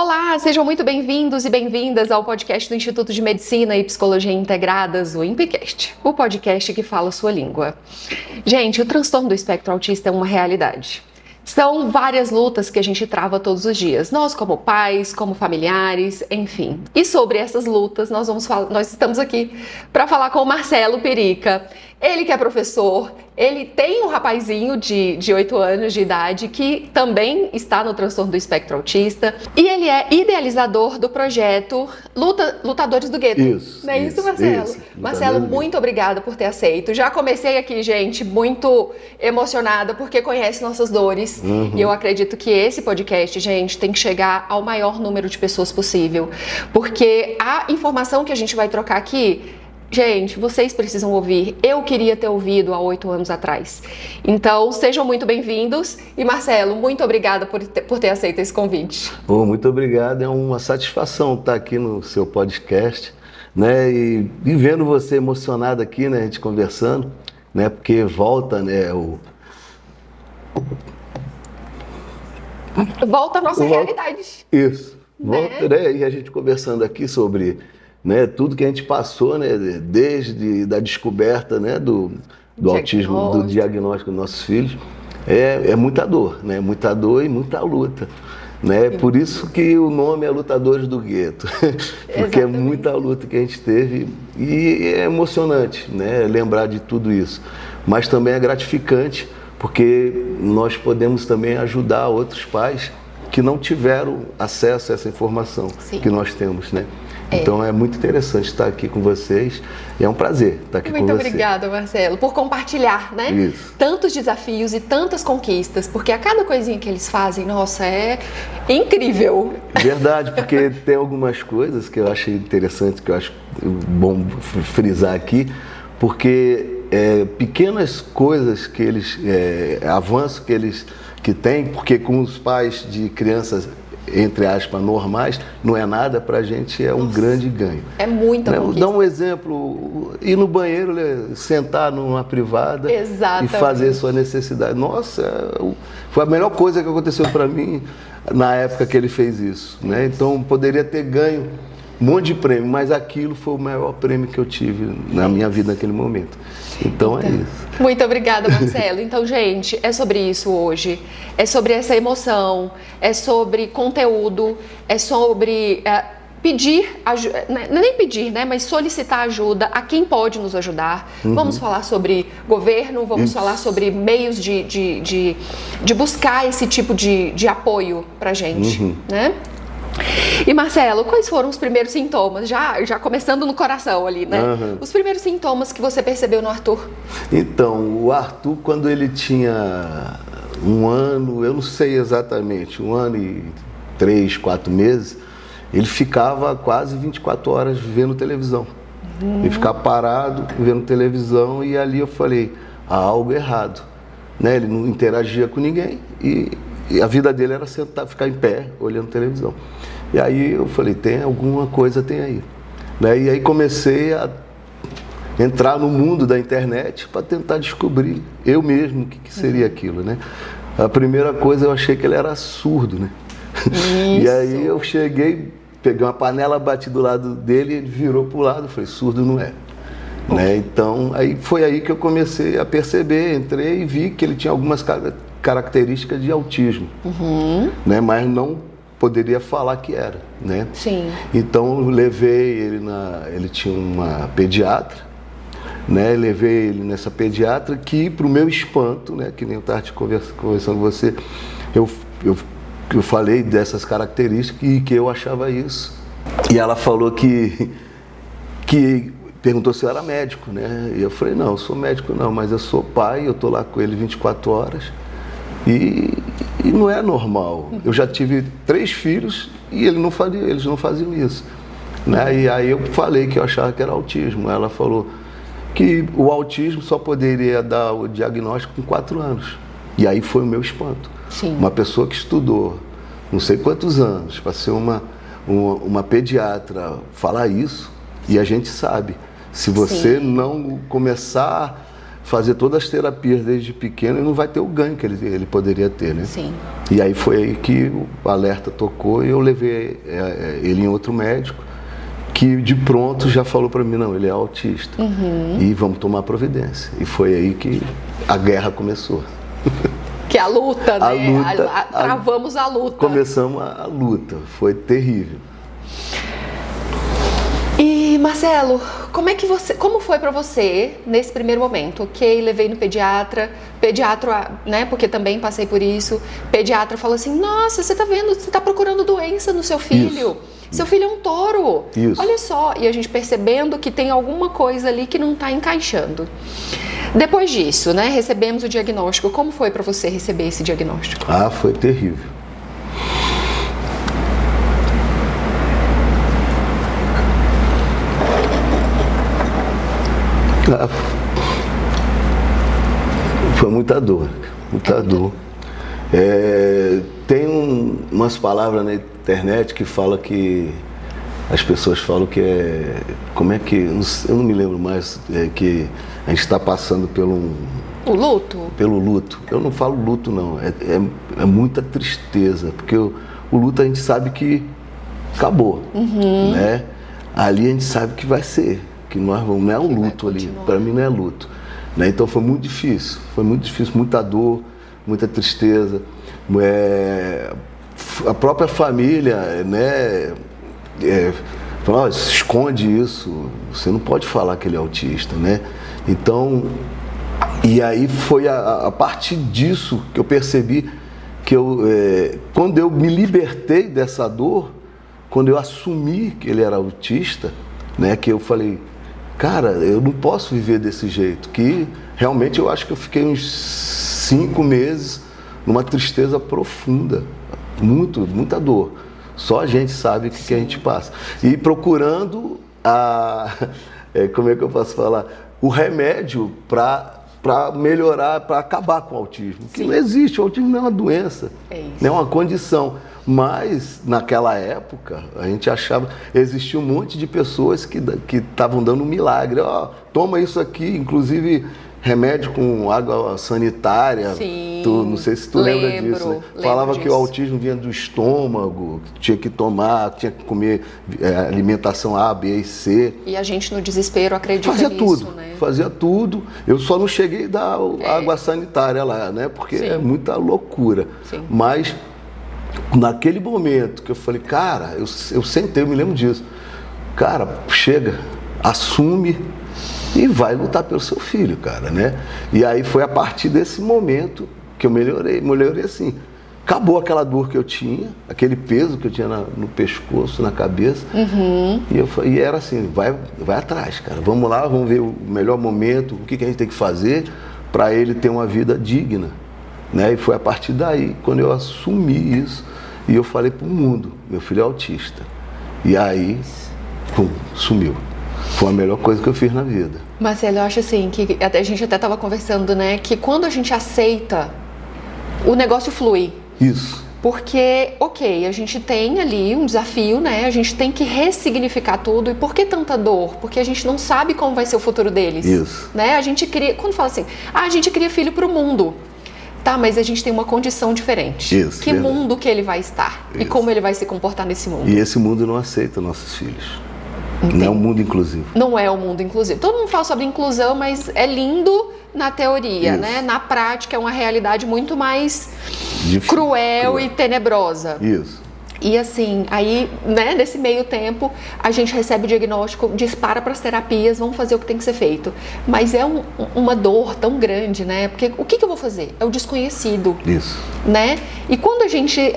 Olá, sejam muito bem-vindos e bem-vindas ao podcast do Instituto de Medicina e Psicologia Integradas, o INPEcast, o podcast que fala sua língua. Gente, o transtorno do espectro autista é uma realidade. São várias lutas que a gente trava todos os dias, nós como pais, como familiares, enfim. E sobre essas lutas nós estamos aqui para falar com o Marcelo Perica. Ele que é professor, ele tem um rapazinho de 8 anos de idade que também está no transtorno do espectro autista e ele é idealizador do projeto Lutadores do Gueto. Isso, não é isso, Marcelo? Isso. Marcelo, muito obrigada por ter aceito. Já comecei aqui, gente, muito emocionada porque conhece nossas dores e eu acredito que esse podcast, gente, tem que chegar ao maior número de pessoas possível, porque a informação que a gente vai trocar aqui, gente, vocês precisam ouvir. Eu queria ter ouvido há 8 anos atrás. Então, sejam muito bem-vindos. E, Marcelo, muito obrigada por ter aceito esse convite. Muito obrigado. É uma satisfação estar aqui no seu podcast, né? E vendo você emocionado aqui, né? A gente conversando, né? Porque volta, né? Volta a nossa realidade. Isso. Volta, né? E a gente conversando aqui sobre... né, tudo que a gente passou, né, desde a descoberta, né, do autismo, do diagnóstico dos nossos filhos, é muita dor, né, muita dor e muita luta. Né? Por isso que o nome é Lutadores do Gueto, porque é muita luta que a gente teve e é emocionante, né, lembrar de tudo isso. Mas também é gratificante, porque nós podemos também ajudar outros pais que não tiveram acesso a essa informação que nós temos, né? Então é muito interessante estar aqui com vocês e é um prazer estar aqui com vocês. Muito obrigada, Marcelo, por compartilhar, né? Isso. Tantos desafios e tantas conquistas, porque a cada coisinha que eles fazem, nossa, é incrível. Verdade, porque tem algumas coisas que eu achei interessante, que eu acho bom frisar aqui, porque pequenas coisas que eles, avanços que têm, porque com os pais de crianças, entre aspas, normais, não é nada, pra gente é um grande ganho. É muita conquista. Dá um exemplo, ir no banheiro, sentar numa privada e fazer sua necessidade. Nossa, foi a melhor coisa que aconteceu para mim na época que ele fez isso, né? Então, poderia ter ganho um monte de prêmio, mas aquilo foi o maior prêmio que eu tive na minha vida naquele momento. Então é isso. Muito obrigada, Marcelo. Então, gente, é sobre isso hoje. É sobre essa emoção, é sobre conteúdo, é sobre pedir, nem pedir, né, mas solicitar ajuda a quem pode nos ajudar. Vamos falar sobre governo, vamos falar sobre meios de buscar esse tipo de apoio pra gente, né? E Marcelo, quais foram os primeiros sintomas? Já começando no coração ali, né? Os primeiros sintomas que você percebeu no Arthur? Então, o Arthur, quando ele tinha 1 ano, eu não sei exatamente, 1 ano e 3, 4 meses, ele ficava quase 24 horas vendo televisão. Ele ficava parado, vendo televisão, e ali eu falei, há algo errado. Né? Ele não interagia com ninguém e a vida dele era sentar, ficar em pé, olhando televisão. E aí eu falei, tem alguma coisa, tem aí. Né? E aí comecei a entrar no mundo da internet para tentar descobrir eu mesmo o que seria aquilo, né? A primeira coisa, eu achei que ele era surdo, né? E aí eu cheguei, peguei uma panela, bati do lado dele, ele virou pro lado, falei, surdo não é. Né? Então, aí foi aí que eu comecei a perceber, entrei e vi que ele tinha algumas características de autismo, né? Mas não poderia falar que era, né? Sim. Então eu levei ele ele tinha uma pediatra, né? Levei ele nessa pediatra que, para o meu espanto, né? Que nem eu estava conversando com você, eu falei dessas características e que eu achava isso. E ela falou que perguntou se eu era médico, né? E eu falei, não, eu sou médico não, mas eu sou pai, eu tô lá com ele 24 horas. E não é normal. Eu já tive 3 filhos e eles não faziam isso. Né? E aí eu falei que eu achava que era autismo. Ela falou que o autismo só poderia dar o diagnóstico com 4 anos. E aí foi o meu espanto. Sim. Uma pessoa que estudou não sei quantos anos para ser uma pediatra falar isso, e a gente sabe, se você não começar fazer todas as terapias desde pequeno e não vai ter o ganho que ele poderia ter, né? Sim. E aí foi aí que o alerta tocou e eu levei ele em outro médico, que de pronto já falou para mim, não, ele é autista, e vamos tomar providência. E foi aí que a guerra começou. Que é a luta, né? A luta, travamos a luta. Começamos a luta, foi terrível. E Marcelo, como foi para você nesse primeiro momento? Ok, levei no pediatra, né, porque também passei por isso, pediatra falou assim, nossa, você tá vendo, você tá procurando doença no seu filho, seu filho é um touro, olha só, e a gente percebendo que tem alguma coisa ali que não tá encaixando. Depois disso, né, recebemos o diagnóstico, como foi para você receber esse diagnóstico? Ah, foi terrível. Foi muita dor, muita dor. Tem umas palavras na internet que falam que as pessoas falam que como é que, eu não me lembro mais, que a gente está passando o luto? Pelo luto. Eu não falo luto não, é muita tristeza, porque o luto a gente sabe que acabou, né? Ali a gente sabe que vai ser. Que nós vamos, não é um luto ali, para mim não é luto, né? Então foi muito difícil, muita dor, muita tristeza, a própria família, né, falou, esconde isso, você não pode falar que ele é autista, né? Então, e aí foi a partir disso que eu percebi que quando eu me libertei dessa dor, quando eu assumi que ele era autista, né, que eu falei, cara, eu não posso viver desse jeito, que realmente eu acho que eu fiquei uns 5 meses numa tristeza profunda, muita dor. Só a gente sabe o que a gente passa. E procurando como é que eu posso falar? O remédio para melhorar, para acabar com o autismo. Que não existe, o autismo não é uma doença, não é uma condição. Mas, naquela época, a gente achava, existia um monte de pessoas que estavam dando um milagre. Toma isso aqui, inclusive remédio com água sanitária. Sim, não sei se tu lembra disso, né? Falava que o autismo vinha do estômago, que tinha que tomar, tinha que comer alimentação A, B e C. E a gente no desespero acredita nisso, né? Fazia tudo. Eu só não cheguei a dar água sanitária lá, né? Porque é muita loucura. Sim. Mas naquele momento que eu falei, cara, eu sentei, eu me lembro disso. Cara, chega, assume e vai lutar pelo seu filho, cara, né? E aí foi a partir desse momento que eu melhorei assim. Acabou aquela dor que eu tinha, aquele peso que eu tinha no pescoço, na cabeça. E era assim, vai atrás, cara. Vamos lá, vamos ver o melhor momento, o que a gente tem que fazer para ele ter uma vida digna. Né? E foi a partir daí, quando eu assumi isso, e eu falei para o mundo, meu filho é autista. E aí, sumiu. Foi a melhor coisa que eu fiz na vida. Marcelo, eu acho assim, que a gente até estava conversando, né? Que quando a gente aceita, o negócio flui. Isso. Porque, ok, a gente tem ali um desafio, né? A gente tem que ressignificar tudo. E por que tanta dor? Porque a gente não sabe como vai ser o futuro deles. Isso. Né? A gente cria, quando fala assim, a gente cria filho para o mundo. Tá, mas a gente tem uma condição diferente. Isso, que verdade. Mundo que ele vai estar e como ele vai se comportar nesse mundo. E esse mundo não aceita nossos filhos. Entendi. Não é um mundo inclusivo. Não é um mundo inclusivo. Todo mundo fala sobre inclusão, mas é lindo na teoria, né? Na prática é uma realidade muito mais cruel e tenebrosa. Isso. E assim, aí, né, nesse meio tempo, a gente recebe o diagnóstico, dispara para as terapias, vamos fazer o que tem que ser feito. Mas é uma dor tão grande, né? Porque o que eu vou fazer? É o desconhecido. Isso. Né? E quando a gente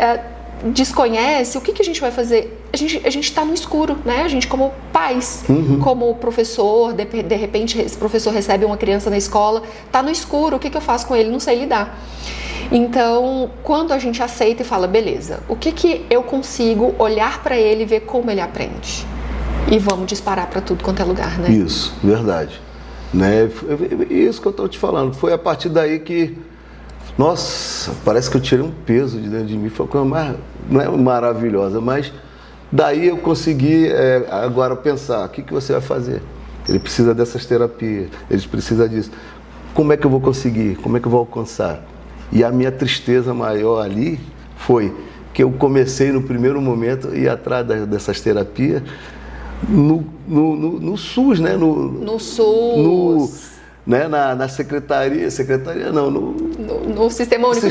desconhece, o que a gente vai fazer? A gente está no escuro, né? A gente como pais, como professor, de repente esse professor recebe uma criança na escola, está no escuro, o que eu faço com ele? Não sei lidar. Então, quando a gente aceita e fala, beleza, o que eu consigo olhar para ele e ver como ele aprende? E vamos disparar para tudo quanto é lugar, né? Isso, verdade. Né? Isso que eu estou te falando. Foi a partir daí que, nossa, parece que eu tirei um peso de dentro de mim. Foi uma coisa não é maravilhosa, mas daí eu consegui agora pensar, o que você vai fazer? Ele precisa dessas terapias, ele precisa disso. como é que eu vou conseguir? Como é que eu vou alcançar? E a minha tristeza maior ali foi que eu comecei no primeiro momento a ir atrás dessas terapias no SUS, né? No SUS. Né? Na secretaria não, no Sistema Único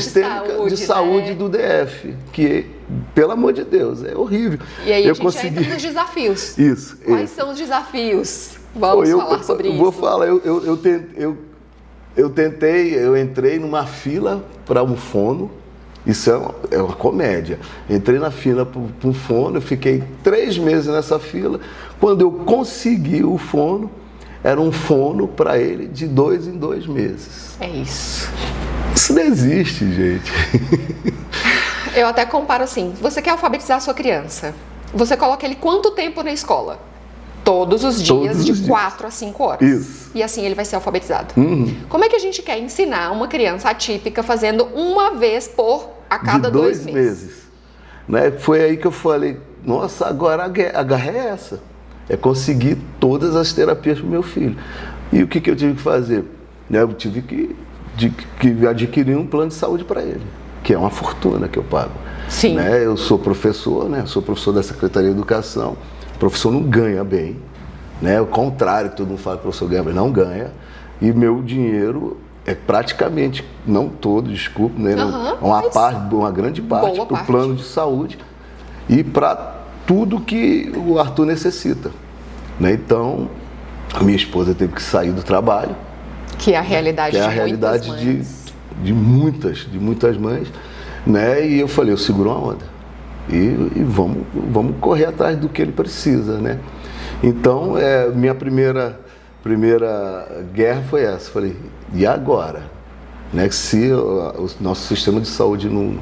de Saúde, né? do DF, que, pelo amor de Deus, é horrível. E aí a gente entra nos desafios. Isso. Quais são os desafios? Vamos falar sobre isso. Vou falar, eu entrei numa fila para um fono. Isso é uma comédia. Entrei na fila para um fono, eu fiquei 3 meses nessa fila. Quando eu consegui o fono, era um fono para ele de 2 em 2 meses. É isso. Isso não existe, gente. Eu até comparo assim, você quer alfabetizar a sua criança, você coloca ele quanto tempo na escola? Todos os dias, de 4 a 5 horas. Isso. E assim ele vai ser alfabetizado. Como é que a gente quer ensinar uma criança atípica fazendo uma vez a cada 2 meses? Né? Foi aí que eu falei, nossa, agora a garra é essa. É conseguir todas as terapias para o meu filho. E o que eu tive que fazer? Eu tive que adquirir um plano de saúde para ele, que é uma fortuna que eu pago. Sim. Né? Eu sou professor, né? Sou professor da Secretaria de Educação. O professor não ganha bem, né? O contrário, todo mundo fala que o professor ganha bem, não ganha. E meu dinheiro é praticamente, não todo, desculpe, né? Uma grande parte para o plano de saúde e para tudo que o Arthur necessita, né? Então, a minha esposa teve que sair do trabalho. Que é a realidade de muitas mães, né? E eu falei, eu seguro a onda. E vamos correr atrás do que ele precisa, né? Então, minha primeira guerra foi essa. Falei, e agora? Né? Se o nosso sistema de saúde não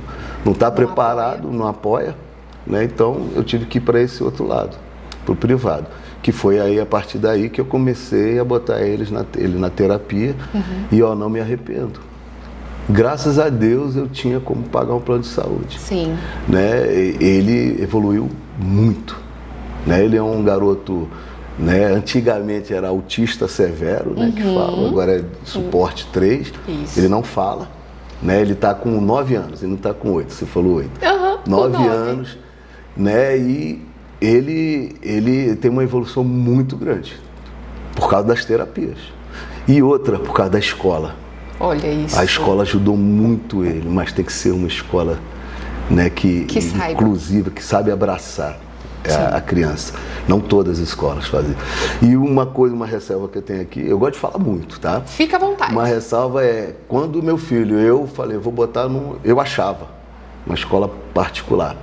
está preparado, não apoia, né? Então eu tive que ir para esse outro lado, para o privado. Que foi aí, a partir daí, que eu comecei a botar ele na terapia. E eu não me arrependo. Graças a Deus eu tinha como pagar um plano de saúde. Sim. Né? Ele evoluiu muito. Né? Ele é um garoto, né? Antigamente era autista severo, né? Que fala, agora é suporte 3. Isso. Ele não fala. Né? Ele está com 9 anos, ele não está com 8, você falou 8. 9 anos, né? E ele tem uma evolução muito grande por causa das terapias. E outra, por causa da escola. Olha isso. A escola ajudou muito ele, mas tem que ser uma escola, né, que inclusiva, que sabe abraçar a criança. Não todas as escolas fazem. E uma ressalva que eu tenho aqui, eu gosto de falar muito, tá? Fica à vontade. Uma ressalva é, quando meu filho, eu falei, vou botar eu achava, uma escola particular.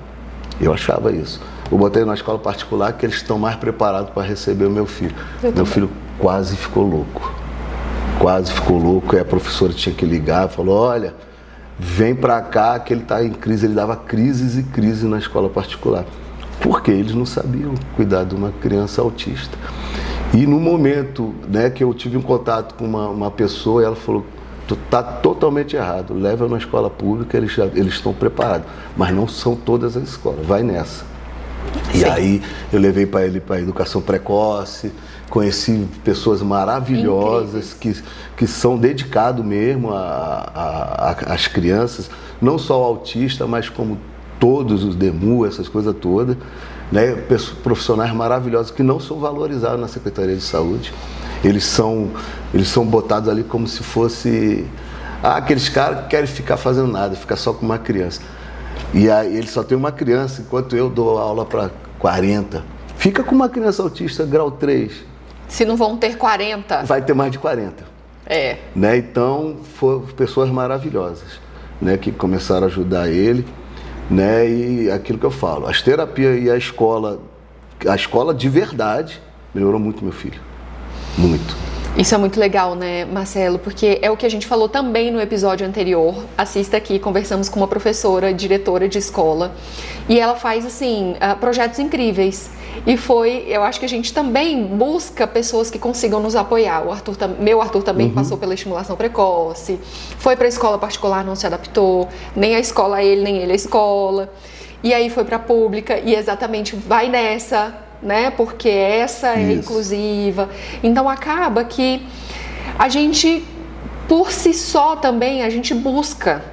Eu achava isso. Eu botei numa escola particular que eles estão mais preparados para receber o meu filho. Meu filho quase ficou louco. E a professora tinha que ligar, falou, olha, vem para cá que ele está em crise. Ele dava crises e crises na escola particular. Porque eles não sabiam cuidar de uma criança autista. E no momento, né, que eu tive um contato com uma pessoa, ela falou, tu está totalmente errado, leva na escola pública, eles estão preparados. Mas não são todas as escolas, vai nessa. E aí eu levei para ele para a educação precoce, conheci pessoas maravilhosas que são dedicados mesmo às crianças, não só o autista, mas como todos os DEMU, essas coisas todas, né? Profissionais maravilhosos que não são valorizados na Secretaria de Saúde. Eles são botados ali como se fosse aqueles caras que querem ficar fazendo nada, ficar só com uma criança. E aí ele só tem uma criança, enquanto eu dou aula para 40. Fica com uma criança autista grau 3. Se não vão ter 40... Vai ter mais de 40. Né? Então, foram pessoas maravilhosas, né? Que começaram a ajudar ele. Né? E aquilo que eu falo, as terapias e a escola de verdade, melhorou muito meu filho. Muito. Isso é muito legal, né, Marcelo? Porque é o que a gente falou também no episódio anterior. Assista aqui, conversamos com uma professora, diretora de escola, e ela faz, assim, projetos incríveis. E eu acho que a gente também busca pessoas que consigam nos apoiar. Meu Arthur também passou pela estimulação precoce, foi para a escola particular, não se adaptou, nem a escola a ele, nem ele a escola. E aí foi para a pública e exatamente vai nessa, né? Porque essa é inclusiva. Então acaba que a gente Por si só também a gente busca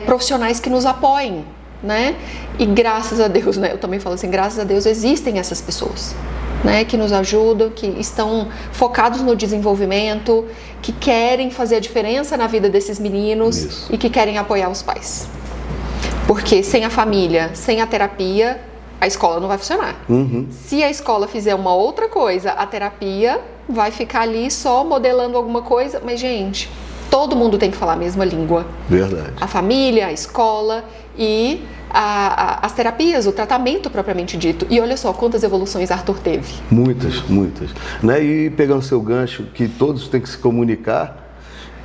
profissionais que nos apoiem, né? E graças a Deus, né? Eu também falo assim, graças a Deus existem essas pessoas, né? Que nos ajudam, que estão focados no desenvolvimento, que querem fazer a diferença na vida desses meninos. Isso. E que querem apoiar os pais. Porque sem a família, sem a terapia, a escola não vai funcionar. Se a escola fizer uma outra coisa, a terapia vai ficar ali só modelando alguma coisa. Mas, gente, todo mundo tem que falar a mesma língua. Verdade. A família, a escola e as terapias, o tratamento propriamente dito. E olha só quantas evoluções Arthur teve. Muitas, muitas. Né? E pegando seu gancho, que todos têm que se comunicar.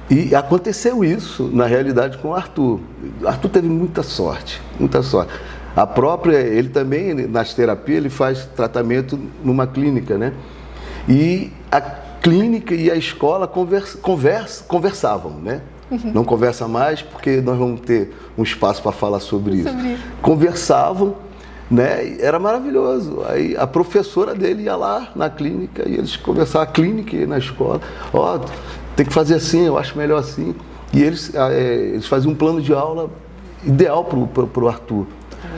E aconteceu isso, na realidade, com o Arthur. Arthur teve muita sorte, muita sorte. A própria, ele também, nas terapias, ele faz tratamento numa clínica, né? E a clínica e a escola conversavam, né? Não conversa mais, porque nós vamos ter um espaço para falar sobre isso. Conversavam, né? Era maravilhoso. Aí a professora dele ia lá na clínica e eles conversavam, a clínica e na escola. Ó, tem que fazer assim, eu acho melhor assim. E eles faziam um plano de aula ideal para o Arthur.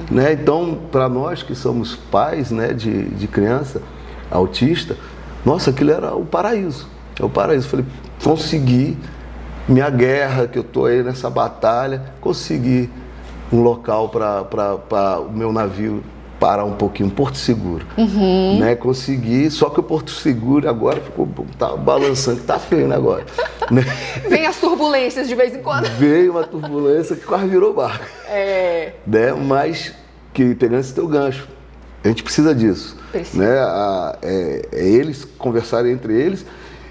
Né? Então, para nós que somos pais, né, de criança autista, nossa, aquilo era o paraíso. É o paraíso. Falei, consegui minha guerra, que eu estou aí nessa batalha, consegui um local para o meu navio parar um pouquinho, Porto Seguro. Né? Consegui, só que o Porto Seguro agora tá balançando, que tá feio, né, agora. Né? Vem as turbulências de vez em quando. Veio uma turbulência que quase virou barco. Né? Mas, pegando esse teu gancho, a gente precisa disso. Né? Eles conversarem entre eles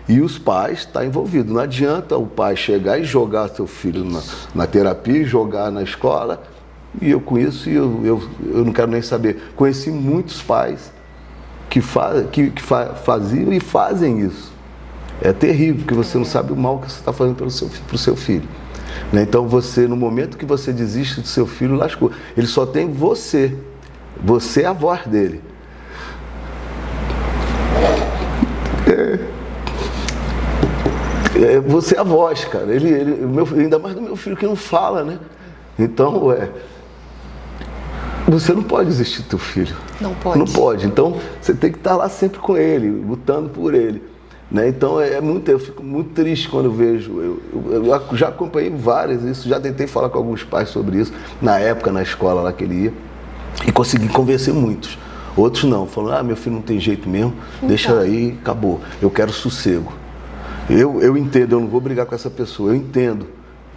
e os pais estar envolvidos. Não adianta o pai chegar e jogar seu filho na terapia, jogar na escola. E eu com isso, eu não quero nem saber. Conheci muitos pais que faziam e fazem isso. É terrível, porque você não sabe o mal que você está fazendo para o seu filho. Né? Então você, no momento que você desiste do seu filho, lascou. Ele só tem você. Você é a voz dele. Você é a voz, cara. Ainda mais do meu filho que não fala, né? Então, você não pode desistir do teu filho. Não pode. Não pode. Então, você tem que estar lá sempre com ele, lutando por ele. Né? Então, eu fico muito triste quando eu vejo. Eu já acompanhei várias isso, já tentei falar com alguns pais sobre isso, na época, na escola lá que ele ia, e consegui convencer muitos. Outros não, falando, meu filho não tem jeito mesmo, deixa aí, acabou. Eu quero sossego. Eu entendo, eu não vou brigar com essa pessoa, eu entendo,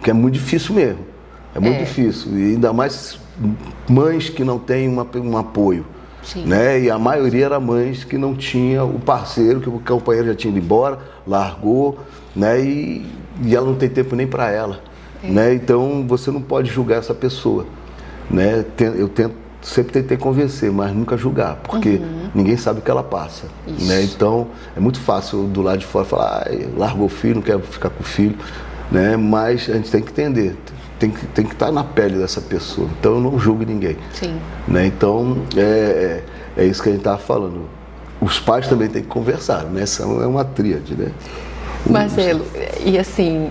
que é muito difícil mesmo. É muito difícil, e ainda mais mães que não têm um apoio. Né? E a maioria era mães que não tinha o parceiro, que o companheiro já tinha ido embora, largou, né? E ela não tem tempo nem para ela. Né? Então você não pode julgar essa pessoa. Né? Eu sempre tentei convencer, mas nunca julgar, porque ninguém sabe o que ela passa. Né? Então é muito fácil do lado de fora falar, largou o filho, não quero ficar com o filho. Né? Mas a gente tem que entender. Tem que estar na pele dessa pessoa. Então eu não julgo ninguém. Né? Então é isso que a gente estava falando. Os pais também têm que conversar, né? Essa é uma tríade, né? Marcelo, e assim,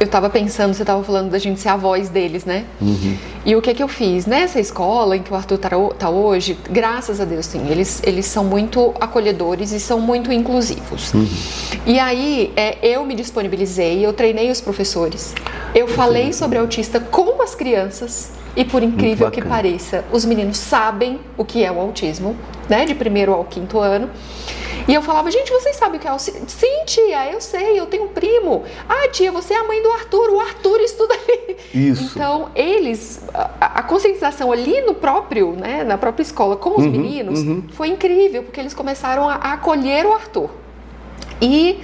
eu estava pensando, você estava falando da gente ser a voz deles, né? E o que eu fiz? Nessa escola em que o Arthur está hoje, graças a Deus, sim, eles são muito acolhedores e são muito inclusivos. E aí, eu me disponibilizei, eu treinei os professores, eu falei sobre autista com as crianças e, por incrível que pareça, os meninos sabem o que é o autismo, né? De 1º ao 5º ano. E eu falava, gente, vocês sabem o que é autismo? Sim, tia, eu sei, eu tenho um primo. Ah, tia, você é a mãe do Arthur, o Arthur estuda ali. Isso. Então, a conscientização ali no próprio, né, na própria escola com os meninos foi incrível, porque eles começaram a acolher o Arthur. E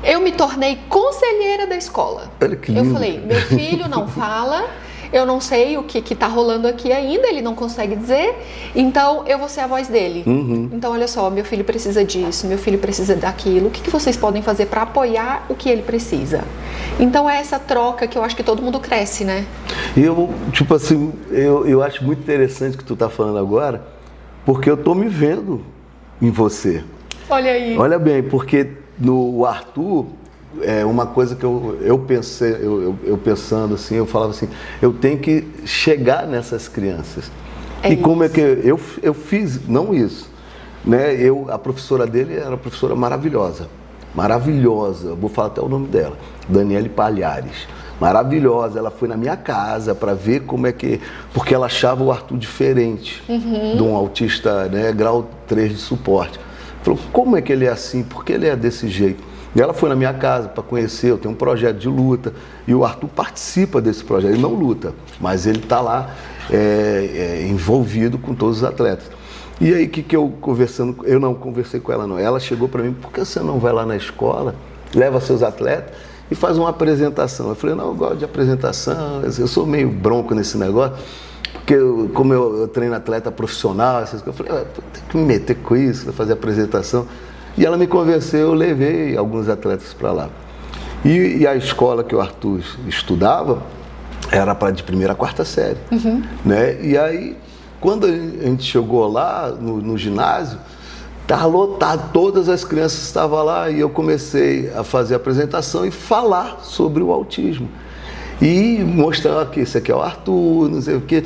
eu me tornei conselheira da escola. Olha que lindo. Eu falei, meu filho não fala, eu não sei o que está rolando aqui ainda, ele não consegue dizer, então eu vou ser a voz dele. Então, olha só, meu filho precisa disso, meu filho precisa daquilo, o que vocês podem fazer para apoiar o que ele precisa? Então, é essa troca que eu acho que todo mundo cresce, né? Eu acho muito interessante o que tu tá falando agora, porque eu tô me vendo em você. Olha aí. Olha bem, porque no Arthur, uma coisa que eu pensei, eu pensando assim, eu falava assim, eu tenho que chegar nessas crianças. E como é que eu fiz, não isso, né? A professora dele era uma professora maravilhosa, vou falar até o nome dela, Daniele Palhares. Maravilhosa, ela foi na minha casa para ver como é que... Porque ela achava o Arthur diferente de um autista, né, grau 3 de suporte. Falou, como é que ele é assim? Por que ele é desse jeito? E ela foi na minha casa para conhecer, eu tenho um projeto de luta, e o Arthur participa desse projeto, ele não luta, mas ele está lá envolvido com todos os atletas. E aí, que eu conversando, eu não conversei com ela não, ela chegou para mim, por que você não vai lá na escola, leva seus atletas, e faz uma apresentação. Eu falei, não, eu gosto de apresentação, eu sou meio bronco nesse negócio, porque como eu treino atleta profissional, essas coisas, eu falei, tem que me meter com isso, fazer apresentação. E ela me convenceu, eu levei alguns atletas para lá. E a escola que o Arthur estudava era de primeira a quarta série. Né? E aí, quando a gente chegou lá no ginásio, estava lotado, todas as crianças estavam lá e eu comecei a fazer a apresentação e falar sobre o autismo. E mostrar que esse aqui é o Arthur, não sei o quê.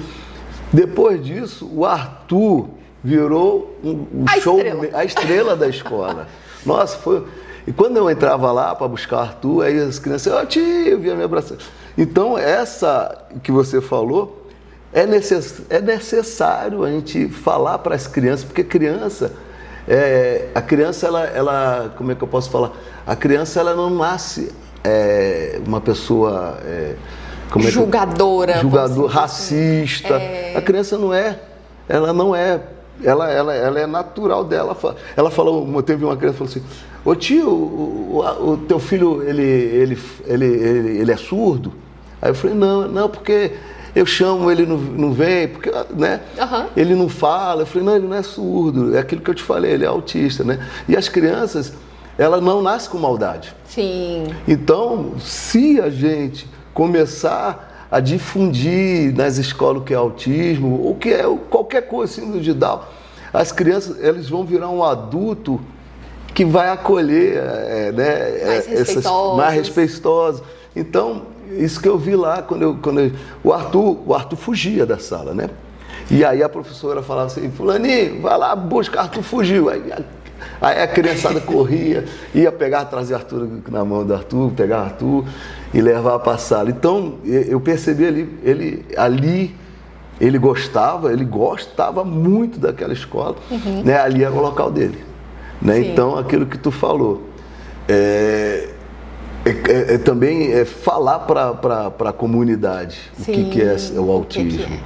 Depois disso, o Arthur virou a estrela da escola. Nossa, foi... E quando eu entrava lá para buscar o Arthur, aí as crianças, ó tio, vinha me abraçar. Então, essa que você falou, é necessário a gente falar para as crianças, porque a criança, ela, como é que eu posso falar? A criança, ela não nasce uma pessoa... julgadora, racista. A criança não é, ela é natural dela. Ela falou, teve uma criança que falou assim, ô tio, o teu filho, ele é surdo? Aí eu falei, não, porque... Eu chamo, ele não vem, porque, né? Ele não fala. Eu falei, não, ele não é surdo, é aquilo que eu te falei, ele é autista, né? E as crianças, ela não nascem com maldade. Sim. Então, se a gente começar a difundir nas escolas o que é autismo, ou que é qualquer coisa, síndrome de Down, as crianças, eles vão virar um adulto que vai acolher, mais respeitosos. Então, isso que eu vi lá, quando o Arthur fugia da sala, né? E aí a professora falava assim, fulaninho, vai lá, busca, Arthur fugiu. Aí a criançada corria, ia pegar, trazer Arthur na mão do Arthur, pegar Arthur e levar para a sala. Então, eu percebi ele gostava muito daquela escola, né? Ali era o local dele, né? Então, aquilo que tu falou, também falar para a comunidade o que é o autismo.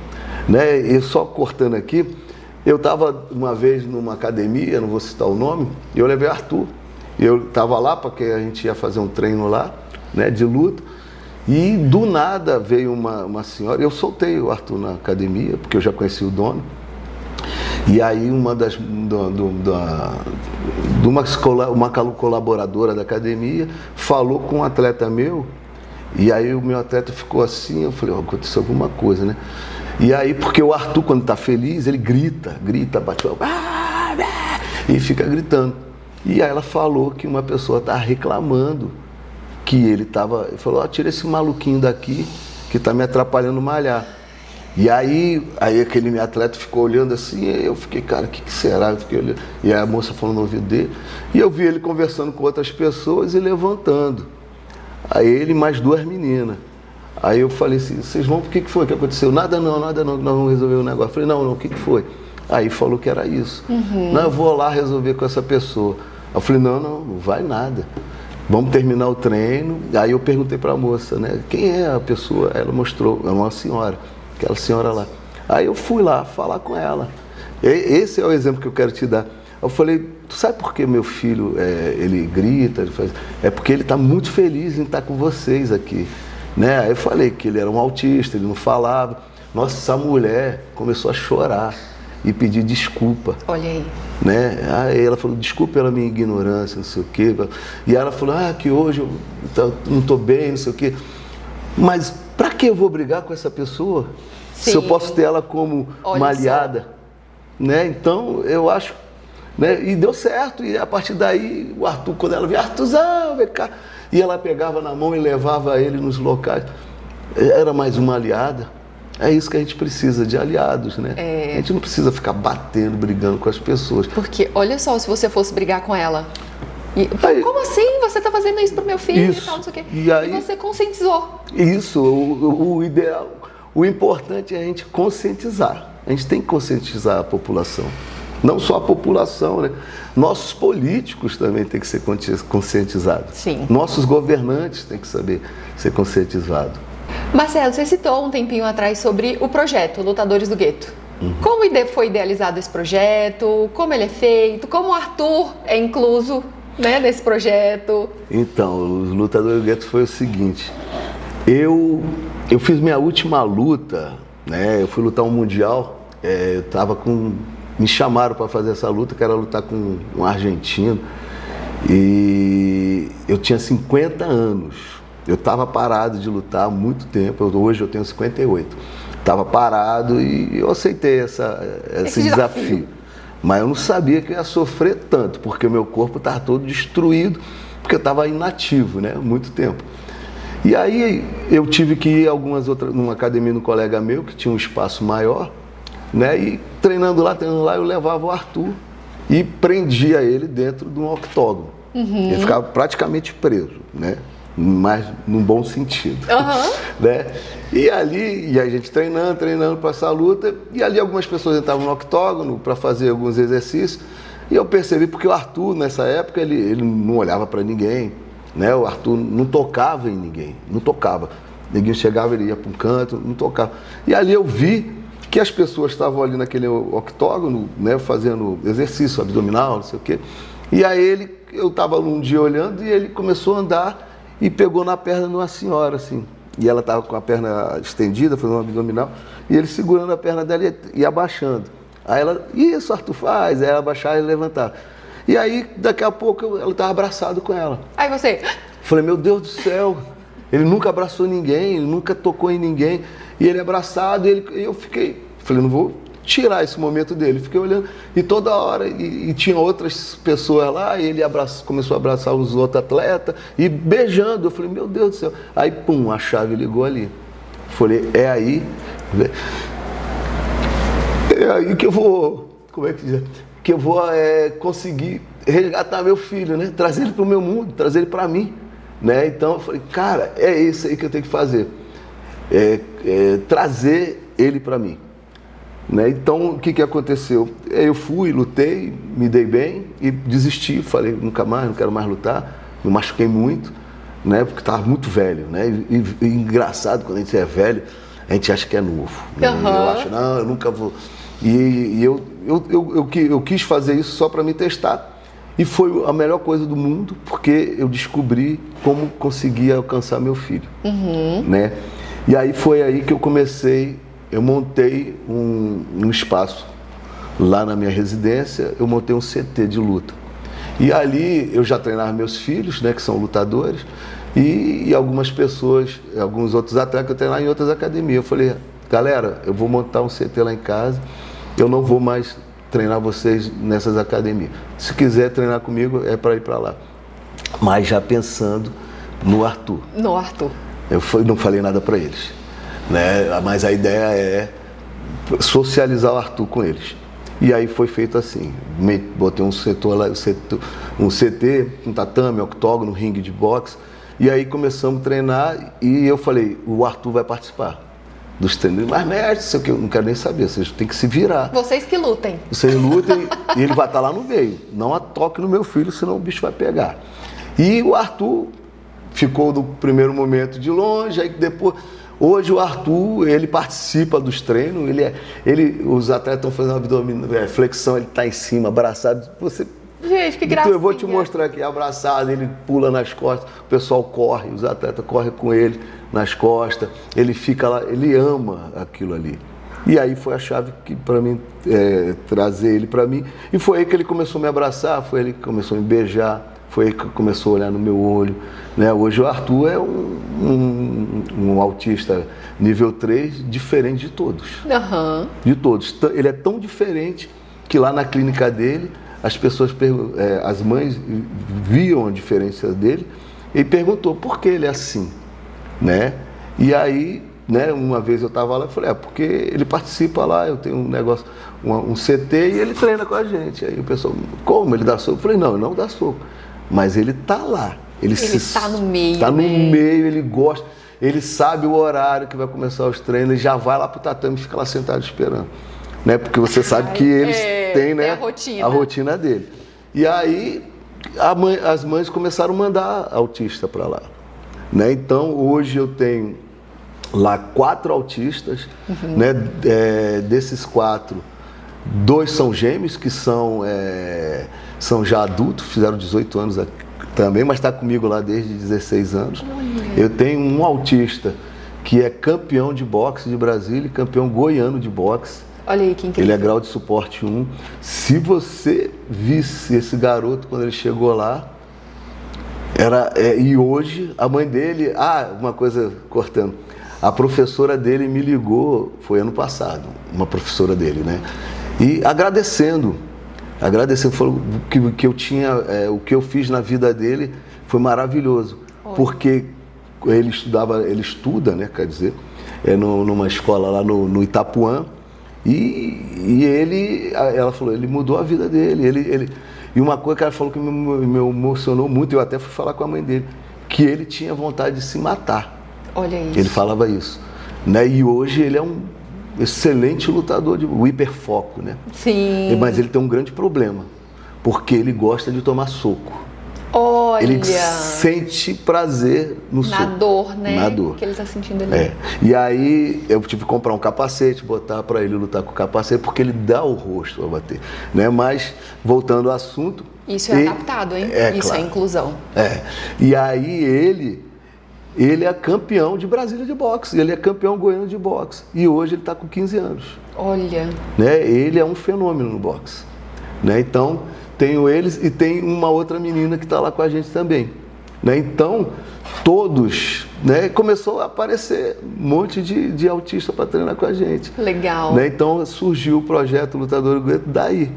Né? E só cortando aqui, eu estava uma vez numa academia, não vou citar o nome, e eu levei Arthur. Eu estava lá porque a gente ia fazer um treino lá, né, de luta, e do nada veio uma senhora, eu soltei o Arthur na academia, porque eu já conheci o dono. E aí uma colaboradora da academia falou com um atleta meu, e aí o meu atleta ficou assim, eu falei, aconteceu alguma coisa, né? E aí, porque o Arthur, quando está feliz, ele grita, bate o e fica gritando. E aí ela falou que uma pessoa está reclamando que ele falou, tira esse maluquinho daqui que está me atrapalhando malhar. E aí aquele meu atleta ficou olhando assim, eu fiquei, cara, o que será? Eu fiquei olhando, e aí a moça falando no ouvido dele, e eu vi ele conversando com outras pessoas e levantando. Aí ele mais duas meninas. Aí eu falei assim, vocês vão, o que foi que aconteceu? Nada não, nós vamos resolver o negócio. Eu falei, não, o que foi? Aí falou que era isso. Não, eu vou lá resolver com essa pessoa. Eu falei, não vai nada. Vamos terminar o treino. Aí eu perguntei para a moça, né, quem é a pessoa? Ela mostrou, é uma senhora. Aquela senhora lá. Aí eu fui lá falar com ela. Esse é o exemplo que eu quero te dar. Eu falei, tu sabe por que meu filho, ele grita? É porque ele está muito feliz em estar com vocês aqui. Né? Aí eu falei que ele era um autista, ele não falava. Nossa, essa mulher começou a chorar e pedir desculpa. Olha aí. Né? Aí ela falou, desculpa pela minha ignorância, não sei o quê. E ela falou, que hoje eu não estou bem, não sei o quê. Mas para que eu vou brigar com essa pessoa? Sim. Se eu posso ter ela como uma aliada? Né? Então, eu acho... Né? E deu certo. E a partir daí, o Arthur, quando ela veio, Arthurzão, vem cá. E ela pegava na mão e levava ele nos locais. Era mais uma aliada. É isso que a gente precisa, de aliados, né? A gente não precisa ficar batendo, brigando com as pessoas. Porque, olha só, se você fosse brigar com ela... como assim? Você está fazendo isso pro meu filho e tal, não sei o quê. E você conscientizou. Isso, o ideal, o importante é a gente conscientizar. A gente tem que conscientizar a população. Não só a população, né? Nossos políticos também têm que ser conscientizados. Sim. Nossos governantes têm que saber ser conscientizados. Marcelo, você citou um tempinho atrás sobre o projeto Lutadores do Gueto. Como foi idealizado esse projeto? Como ele é feito? Como o Arthur é incluso, né, nesse projeto? Então, os Lutadores do Gueto foi o seguinte. Eu fiz minha última luta, né? Eu fui lutar um mundial. Eu tava me chamaram para fazer essa luta, que era lutar com um argentino. E eu tinha 50 anos. Eu estava parado de lutar há muito tempo. Hoje eu tenho 58. Estava parado e eu aceitei esse desafio. Mas eu não sabia que eu ia sofrer tanto, porque o meu corpo estava todo destruído, porque eu estava inativo, né? Muito tempo. E aí eu tive que ir numa academia de um colega meu, que tinha um espaço maior, né? E treinando lá, eu levava o Arthur e prendia ele dentro de um octógono. Ele ficava praticamente preso, né? Mas num bom sentido, né? E a gente treinando para essa luta, e ali algumas pessoas entravam no octógono para fazer alguns exercícios, e eu percebi, porque o Arthur nessa época ele não olhava para ninguém, né? O Arthur não tocava em ninguém, não tocava. Ninguém chegava, ele ia para um canto, não tocava. E ali eu vi que as pessoas estavam ali naquele octógono, né, fazendo exercício abdominal, não sei o quê. E aí eu estava um dia olhando e ele começou a andar e pegou na perna de uma senhora, assim. E ela estava com a perna estendida, fazendo um abdominal, e ele segurando a perna dela e abaixando. Aí ela, isso, Arthur, faz. Aí ela abaixava e levantava. E aí, daqui a pouco, ela estava abraçado com ela. Aí você... Falei, meu Deus do céu, ele nunca abraçou ninguém, ele nunca tocou em ninguém. E ele abraçado, eu falei, não vou tirar esse momento dele. Fiquei olhando, e toda hora, e tinha outras pessoas lá, e ele começou a abraçar os outros atletas, e beijando. Eu falei, meu Deus do céu. Aí, pum, a chave ligou ali. Falei, é aí que eu vou, como é que diz? Que eu vou conseguir resgatar meu filho, né? Trazer ele para o meu mundo, trazer ele para mim, né? Então eu falei, cara, é isso aí que eu tenho que fazer, trazer ele para mim, né? Então o que aconteceu? Eu fui, lutei, me dei bem e desisti, falei, nunca mais, não quero mais lutar, me machuquei muito, né? Porque estava muito velho, né? E engraçado, quando a gente é velho, a gente acha que é novo, né? Eu acho, não, eu nunca vou. E eu quis fazer isso só para me testar. E foi a melhor coisa do mundo, porque eu descobri como conseguir alcançar meu filho, né? E aí foi aí que eu montei um espaço lá na minha residência, eu montei um CT de luta. E ali eu já treinava meus filhos, né, que são lutadores, e algumas pessoas, alguns outros atletas que eu treinava em outras academias. Eu falei, galera, eu vou montar um CT lá em casa, eu não vou mais treinar vocês nessas academias. Se quiser treinar comigo, é para ir para lá. Mas já pensando no Arthur. No Arthur. Eu não falei nada para eles, né? Mas a ideia é socializar o Arthur com eles. E aí foi feito assim, botei um setor lá, um CT, um tatame, octógono, ringue de boxe, e aí começamos a treinar e eu falei, o Arthur vai participar dos treinos. Mas mestre, eu não quero nem saber, vocês têm que se virar. Vocês que lutem. Vocês lutem e ele vai estar lá no meio. Não toque no meu filho, senão o bicho vai pegar. E o Arthur ficou no primeiro momento de longe, aí depois... Hoje o Arthur, ele participa dos treinos, os atletas estão fazendo abdominal, flexão, ele está em cima, abraçado. Gente, que gracinha. Eu vou te mostrar aqui, abraçado, ele pula nas costas, o pessoal corre, os atletas correm com ele nas costas, ele fica lá, ele ama aquilo ali. E aí foi a chave que para mim, trazer ele para mim, e foi aí que ele começou a me abraçar, foi ele que começou a me beijar, foi aí que começou a olhar no meu olho, né? Hoje o Arthur é um autista nível 3 diferente de todos. De todos. Ele é tão diferente que lá na clínica dele, as pessoas, as mães viam a diferença dele ele perguntou por que ele é assim, né? E aí, né, uma vez eu estava lá e falei, porque ele participa lá, eu tenho um negócio, um CT e ele treina com a gente. Aí o pessoal, como? Ele dá soco? Eu falei, não, ele não dá soco, mas ele tá lá. Ele está no meio, tá no meio, ele gosta, ele sabe o horário que vai começar os treinos, ele já vai lá pro tatame e fica lá sentado esperando, né? Porque você sabe que eles têm, né, a rotina dele. E aí as mães começaram a mandar autista para lá, né? Então hoje eu tenho lá 4 autistas, né? Desses 4, 2 são gêmeos, que são já adultos, fizeram 18 anos também, mas está comigo lá desde 16 anos. Eu tenho um autista que é campeão de boxe de Brasília, campeão goiano de boxe. Olha aí, que incrível. Ele é grau de suporte 1. Se você visse esse garoto quando ele chegou lá, e hoje a mãe dele, uma coisa cortando, a professora dele me ligou, foi ano passado, uma professora dele, né? E agradecendo, falou que eu tinha, o que eu fiz na vida dele foi maravilhoso. Olha. Porque ele estuda, né, quer dizer, numa escola lá no Itapuã, e ela falou, ele mudou a vida dele, e uma coisa que ela falou que me emocionou muito, eu até fui falar com a mãe dele, que ele tinha vontade de se matar. Olha isso. Ele falava isso, né? E hoje ele é um excelente lutador, o hiperfoco, né? Sim. Mas ele tem um grande problema, porque ele gosta de tomar soco. Olha! Ele sente prazer no soco. Na dor, né? Na dor. Que ele está sentindo ali. E aí eu tive que comprar um capacete, botar para ele lutar com o capacete, porque ele dá o rosto para bater, né? Mas, voltando ao assunto... Isso é adaptado, hein? Isso claro. É inclusão. E aí ele é campeão de Brasília de boxe, ele é campeão goiano de boxe. E hoje ele está com 15 anos. Olha! Né? Ele é um fenômeno no boxe. Né? Então, tenho eles e tem uma outra menina que está lá com a gente também. Né? Então, todos, né? Começou a aparecer um monte de autista para treinar com a gente. Legal! Né? Então, surgiu o projeto Lutador Gueto daí.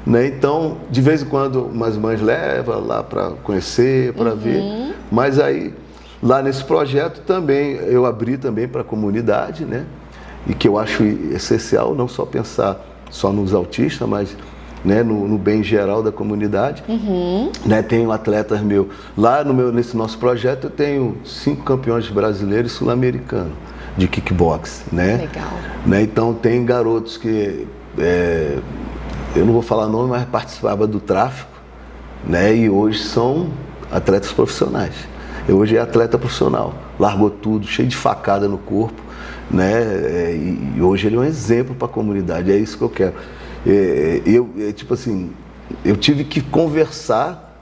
Né? Então, de vez em quando, umas mães levam lá para conhecer, para ver. Mas aí... Lá nesse projeto também, eu abri também para a comunidade, né? E que eu acho essencial não só pensar só nos autistas, mas, né, no bem geral da comunidade. Né? Tenho atletas meus. Lá nesse nosso projeto eu tenho 5 campeões brasileiros e sul-americanos de kickbox, né? Legal. Né? Então tem garotos que, eu não vou falar nome, mas participavam do tráfico, né? E hoje são atletas profissionais. Hoje é atleta profissional, largou tudo, cheio de facada no corpo, né? E hoje ele é um exemplo para a comunidade, é isso que eu quero. Tipo assim, eu tive que conversar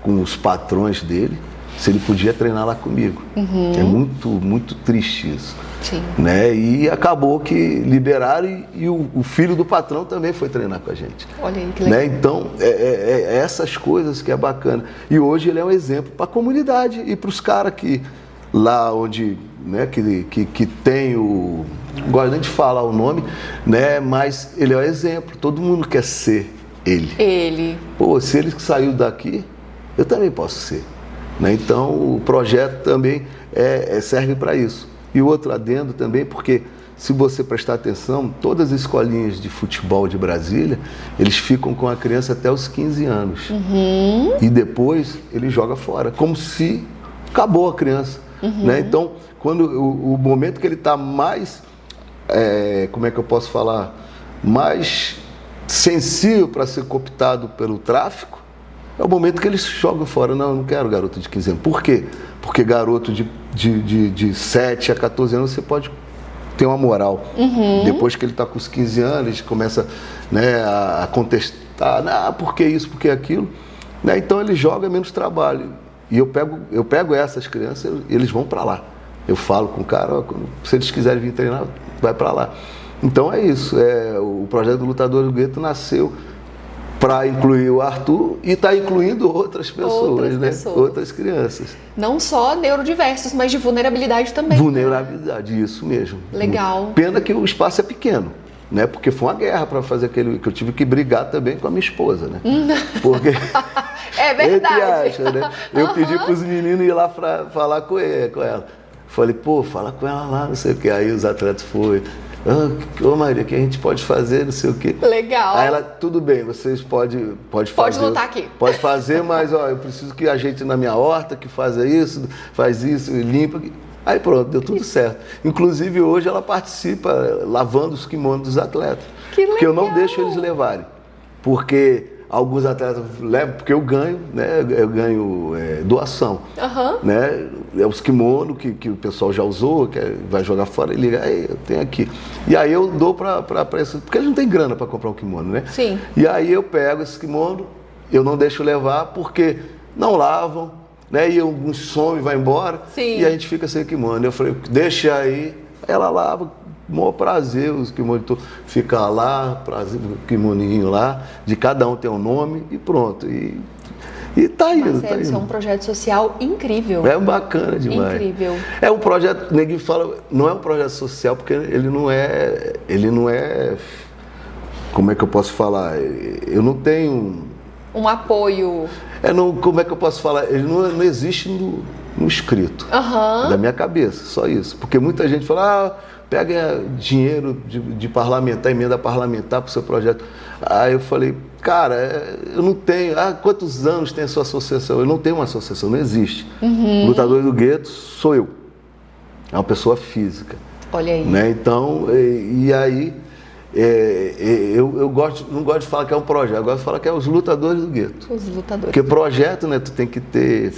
com os patrões dele, se ele podia treinar lá comigo. É muito, muito triste isso. Sim. Né? E acabou que liberaram e o filho do patrão também foi treinar com a gente. Olha aí, que legal. Né? Então, essas coisas que é bacana. E hoje ele é um exemplo para a comunidade e para os caras que lá onde, né, que tem o... Não gosto nem de falar o nome, né? Mas ele é um exemplo. Todo mundo quer ser ele. Pô, se ele saiu daqui, eu também posso ser. Né? Então, o projeto também serve para isso. E outro adendo também, porque se você prestar atenção, todas as escolinhas de futebol de Brasília, eles ficam com a criança até os 15 anos. E depois ele joga fora, como se acabou a criança. Né? Então, quando o momento que ele está mais, como é que eu posso falar, mais sensível para ser cooptado pelo tráfico, é o momento que eles jogam fora. Não, eu não quero garoto de 15 anos. Por quê? Porque garoto de 7 a 14 anos você pode ter uma moral. Depois que ele está com os 15 anos, ele começa, né, a contestar, por que isso, por que aquilo. Né? Então ele joga menos trabalho. E eu pego essas crianças, eles vão para lá. Eu falo com o cara, se eles quiserem vir treinar, vai para lá. Então é isso. O projeto do Lutador do Gueto nasceu para incluir o Arthur e está incluindo outras pessoas, né? Outras crianças. Não só neurodiversos, mas de vulnerabilidade também. Vulnerabilidade, isso mesmo. Legal. Pena que o espaço é pequeno, né? Porque foi uma guerra para fazer aquele que eu tive que brigar também com a minha esposa, né? Porque É verdade. Entre aspas, né? Eu pedi para os meninos ir lá para falar com ela. Falei, pô, fala com ela lá, não sei o quê. Aí os atletas foram, ô Maria, o que a gente pode fazer, não sei o quê. Legal. Aí ela, tudo bem, vocês podem fazer. Pode lutar aqui. Pode fazer, mas ó, eu preciso que ajeite na minha horta, que faça isso, faz isso, limpa. Aí pronto, deu tudo certo. Inclusive hoje ela participa lavando os kimonos dos atletas. Que legal. Porque eu não deixo eles levarem. Porque alguns atletas levam, porque eu ganho, né? Eu ganho doação. Né? É os kimonos que o pessoal já usou, que vai jogar fora, ele liga, aí eu tenho aqui. E aí eu dou para isso, porque eles não têm grana para comprar um kimono, né? Sim. E aí eu pego esse kimono, eu não deixo levar, porque não lavam, né? E alguns some, vai embora. Sim. E a gente fica sem kimono. Eu falei, deixa aí. Ela lava, maior prazer, os kimonos fica lá, prazer, o kimoninho lá, de cada um tem um nome e pronto. E tá indo, Marcelo, isso é um projeto social incrível. É bacana demais. Incrível. É um projeto, ninguém fala, não é um projeto social porque ele não é, como é que eu posso falar? Eu não tenho um apoio. Como é que eu posso falar? Ele não existe no escrito, da minha cabeça, só isso. Porque muita gente fala, pega dinheiro de parlamentar, emenda parlamentar para o seu projeto. Aí eu falei, cara, eu não tenho. Quantos anos tem a sua associação? Eu não tenho uma associação, não existe. Lutador do Gueto sou eu. É uma pessoa física. Olha aí. Né? Então, e aí, eu não gosto de falar que é um projeto, eu gosto de falar que é os lutadores do gueto. Os lutadores. Porque projeto, né, tu tem que ter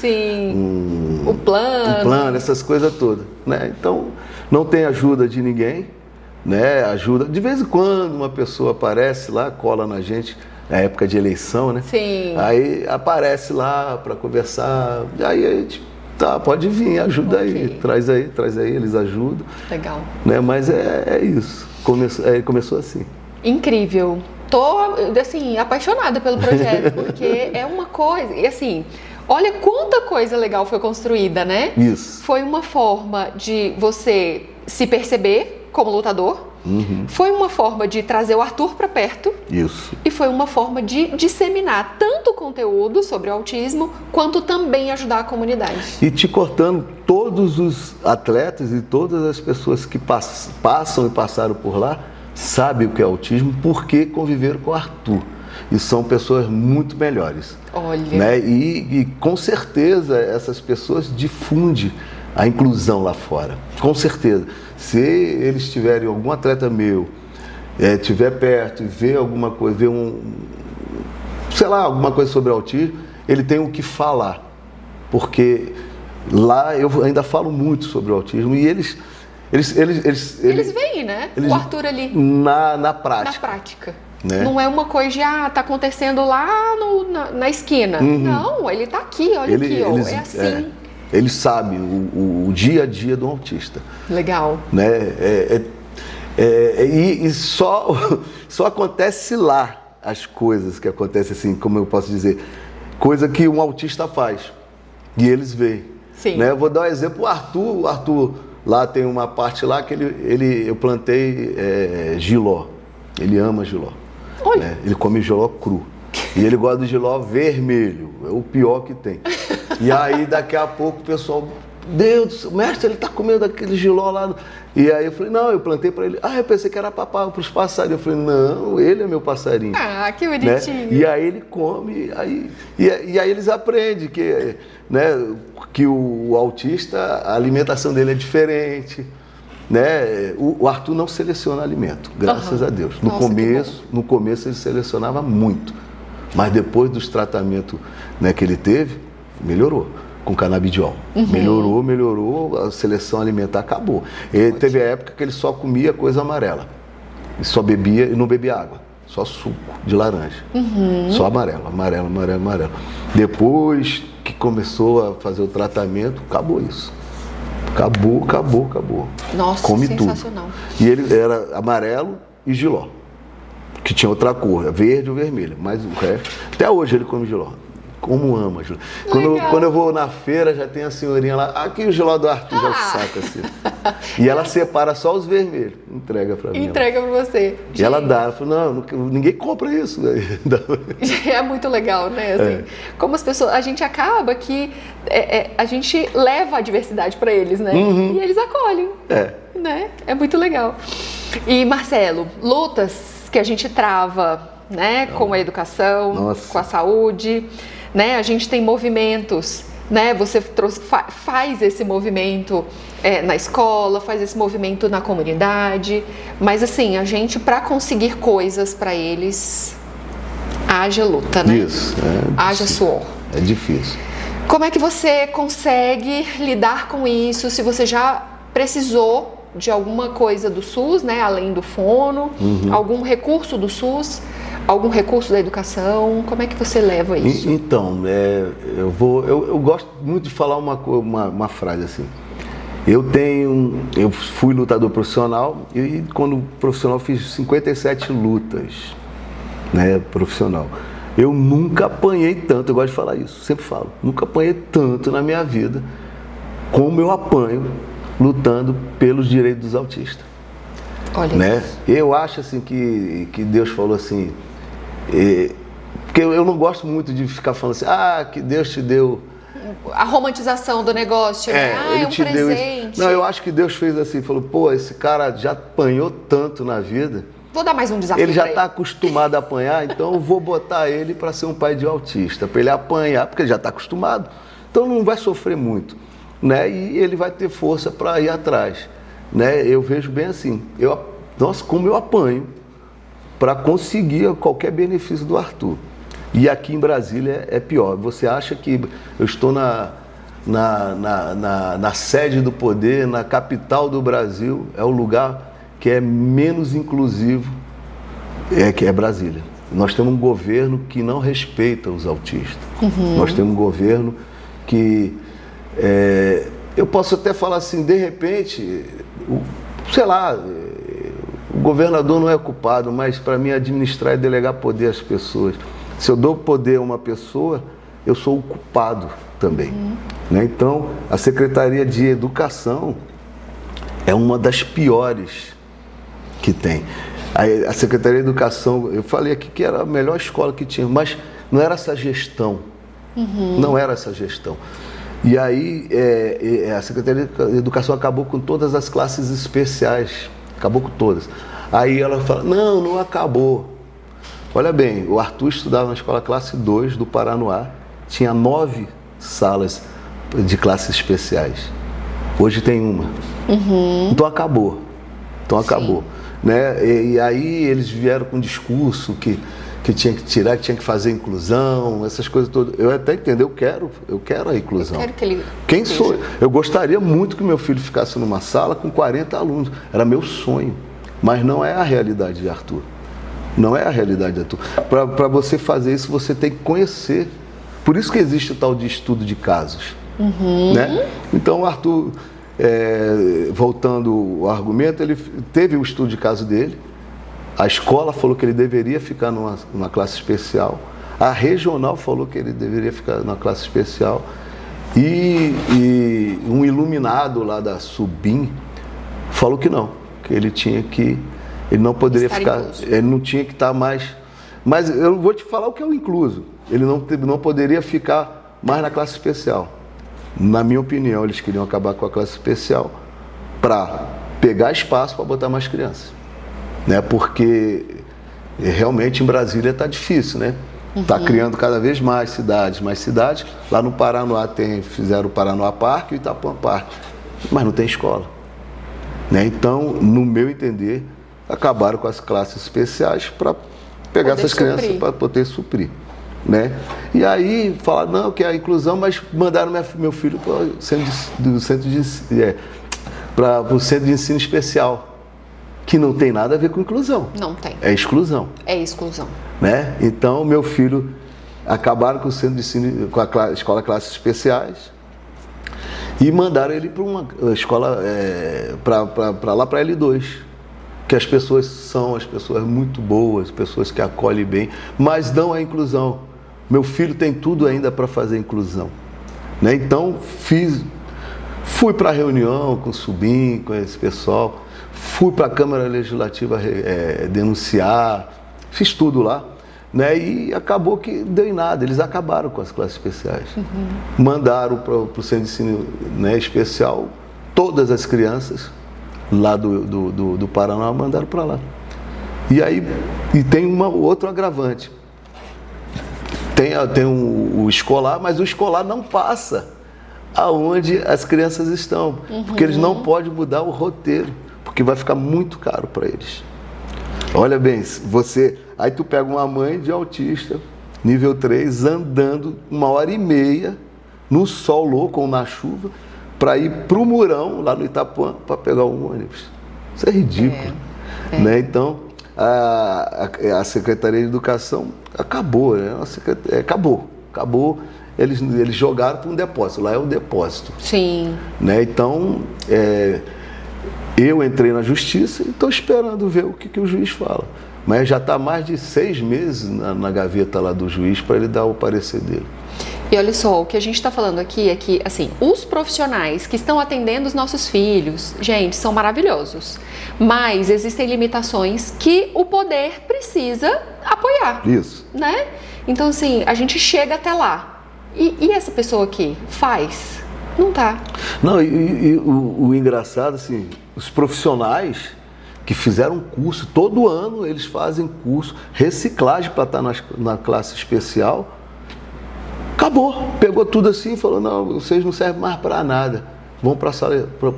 o plano, essas coisas todas. Né? Então, não tem ajuda de ninguém. Né? Ajuda. De vez em quando uma pessoa aparece lá, cola na gente, na época de eleição, né? Sim. Aí aparece lá para conversar, aí a gente, tá, pode vir, ajuda aí, traz aí, eles ajudam. Legal. Né? Mas é isso, começou assim. Incrível. Tô, assim, apaixonada pelo projeto, porque é uma coisa, e assim, olha quanta coisa legal foi construída, né? Isso. Foi uma forma de você se perceber como lutador, foi uma forma de trazer o Arthur para perto. Isso. E foi uma forma de disseminar tanto conteúdo sobre o autismo, quanto também ajudar a comunidade. E te cortando, todos os atletas e todas as pessoas que passam e passaram por lá sabem o que é autismo porque conviveram com o Arthur. E são pessoas muito melhores. Olha. Né? E com certeza essas pessoas difundem a inclusão lá fora. Com certeza. Se eles tiverem, algum atleta meu, estiver perto e ver alguma coisa, ver alguma coisa sobre autismo, ele tem o que falar. Porque lá eu ainda falo muito sobre o autismo e eles veem, né? O Arthur ali. Na prática. Na prática. Né? Não é uma coisa de, tá acontecendo lá na esquina. Não, ele tá aqui, olha aqui, ó. É assim. Eles sabem o dia a dia do autista. Legal. Né? E só acontece lá as coisas que acontecem assim, como eu posso dizer, coisa que um autista faz. E eles veem. Sim. Né? Eu vou dar um exemplo, o Arthur lá tem uma parte lá que eu plantei jiló. Ele ama jiló. Olha. Né? Ele come jiló cru. E ele gosta do jiló vermelho, é o pior que tem. E aí daqui a pouco o pessoal, Deus, mestre, ele tá comendo aquele jiló lá. E aí eu falei, não, eu plantei para ele. Eu pensei que era para os passarinhos. Eu falei, não, ele é meu passarinho. Que bonitinho. Né? E aí ele come, e aí eles aprendem que, né, que o autista, a alimentação dele é diferente. Né? O Arthur não seleciona alimento, graças a Deus. No começo ele selecionava muito. Mas depois dos tratamentos, né, que ele teve, melhorou com canabidiol. Melhorou, a seleção alimentar acabou. Teve a época que ele só comia coisa amarela. E só bebia e não bebia água. Só suco de laranja. Só amarelo. Depois que começou a fazer o tratamento, acabou isso. Acabou. Nossa, come sensacional. Tudo. E ele era amarelo e jiló. Que tinha outra cor, verde ou vermelho, mas o resto, até hoje ele come jiló. como ama. Quando eu vou na feira, já tem a senhorinha lá, aqui o gelado do Arthur, já saca assim. E ela separa só os vermelhos, entrega pra mim. Entrega pra você. E ela dá, ela fala, não, ninguém compra isso. É muito legal, né? Assim, como as pessoas, a gente acaba que a gente leva a diversidade pra eles, né? E eles acolhem. Né? É muito legal. E Marcelo, lutas que a gente trava, né, com a educação, com a saúde, né? A gente tem movimentos, né? Você faz esse movimento na escola, faz esse movimento na comunidade, mas assim, a gente, para conseguir coisas para eles, haja luta, né? Isso. Haja suor. É difícil. Como é que você consegue lidar com isso? Se você já precisou de alguma coisa do SUS, né, além do fono, algum recurso do SUS, algum recurso da educação, como é que você leva isso? Então, eu gosto muito de falar uma frase assim. Eu fui lutador profissional e quando profissional fiz 57 lutas, né, profissional. Eu nunca apanhei tanto, eu gosto de falar isso, sempre falo, nunca apanhei tanto na minha vida como eu apanho lutando pelos direitos dos autistas. Olha, né? Eu acho assim que Deus falou assim, porque eu não gosto muito de ficar falando assim, que Deus te deu a romantização do negócio, né? ele um te presente. Deu isso. Não, eu acho que Deus fez assim, falou, pô, esse cara já apanhou tanto na vida. Vou dar mais um desafio. Ele já está acostumado a apanhar, então eu vou botar ele para ser um pai de autista, para ele apanhar, porque ele já está acostumado. Então não vai sofrer muito, né? E ele vai ter força para ir atrás, né? Eu vejo bem assim, nossa, como eu apanho para conseguir qualquer benefício do Arthur. E aqui em Brasília é pior. Você acha que eu estou na sede do poder, na capital do Brasil, é o lugar que é menos inclusivo, que é Brasília. Nós temos um governo que não respeita os autistas. Nós temos um governo que, eu posso até falar assim, de repente, sei lá, o governador não é culpado, mas para mim administrar é delegar poder às pessoas. Se eu dou poder a uma pessoa, eu sou o culpado também. Né? Então, a Secretaria de Educação é uma das piores que tem. A Secretaria de Educação, eu falei aqui que era a melhor escola que tinha, mas não era essa gestão. Não era essa gestão. E aí, a Secretaria de Educação acabou com todas as classes especiais. Acabou com todas. Aí ela fala, não acabou. Olha bem, o Arthur estudava na escola classe 2 do Paranoá, tinha 9 salas de classes especiais. Hoje tem uma. Então acabou. Né? E aí eles vieram com um discurso que tinha que tirar, que tinha que fazer inclusão, essas coisas todas. Eu até entendo, eu quero a inclusão. Eu quero que ele Quem sou? Eu gostaria muito que meu filho ficasse numa sala com 40 alunos. Era meu sonho. Mas não é a realidade de Arthur. Não é a realidade de Arthur. Para você fazer isso, você tem que conhecer. Por isso que existe o tal de estudo de casos. Né? Então, o Arthur, voltando ao argumento, ele teve o estudo de caso dele. A escola falou que ele deveria ficar numa classe especial. A regional falou que ele deveria ficar numa classe especial. E um iluminado lá da Subim falou que não, que ele não poderia ficar, ele não tinha que estar mais. Mas eu vou te falar o que é o incluso. Ele não poderia ficar mais na classe especial. Na minha opinião, eles queriam acabar com a classe especial para pegar espaço para botar mais crianças. Né? Porque realmente em Brasília está difícil, né? Está criando cada vez mais cidades. Lá no Paranoá fizeram o Paranoá Parque e o Itapuã Parque, mas não tem escola. Né? Então, no meu entender, acabaram com as classes especiais para pegar essas crianças para poder suprir. Né? E aí falaram, não, que é a inclusão, mas mandaram meu filho para o centro de ensino especial. Que não tem nada a ver com inclusão. Não tem. É exclusão. É exclusão. Né? Então, meu filho acabaram com o centro de ensino, com a escola classes especiais e mandaram ele para uma escola, para lá para L2. Que as pessoas são muito boas, pessoas que acolhem bem, mas não a inclusão. Meu filho tem tudo ainda para fazer inclusão, né? Então, fui para a reunião com o sobrinho, com esse pessoal, fui para a Câmara Legislativa denunciar, fiz tudo lá, né? E acabou que deu em nada, eles acabaram com as classes especiais. Mandaram para o Centro de Ensino, né, Especial, todas as crianças lá do Paraná, mandaram para lá. E aí tem outro agravante. Tem o escolar, mas o escolar não passa aonde as crianças estão, porque eles não podem mudar o roteiro, porque vai ficar muito caro para eles. Olha bem, aí tu pega uma mãe de autista, nível 3, andando 1h30 no sol louco ou na chuva, para ir para o Murão, lá no Itapuã, para pegar um ônibus. Isso é ridículo. Né? Então, a Secretaria de Educação acabou, né? Acabou. Eles jogaram para um depósito, lá é um depósito. Sim. Né? Então, eu entrei na Justiça e estou esperando ver o que o juiz fala. Mas já está mais de 6 meses na gaveta lá do juiz para ele dar o parecer dele. E olha só, o que a gente está falando aqui é que, assim, os profissionais que estão atendendo os nossos filhos, gente, são maravilhosos. Mas existem limitações que o poder precisa apoiar. Isso. Né? Então, assim, a gente chega até lá. E essa pessoa aqui faz? Não tá. Não, o engraçado, assim, os profissionais que fizeram curso, todo ano eles fazem curso, reciclagem para estar na classe especial. Acabou, pegou tudo assim e falou, não, vocês não servem mais para nada, vão para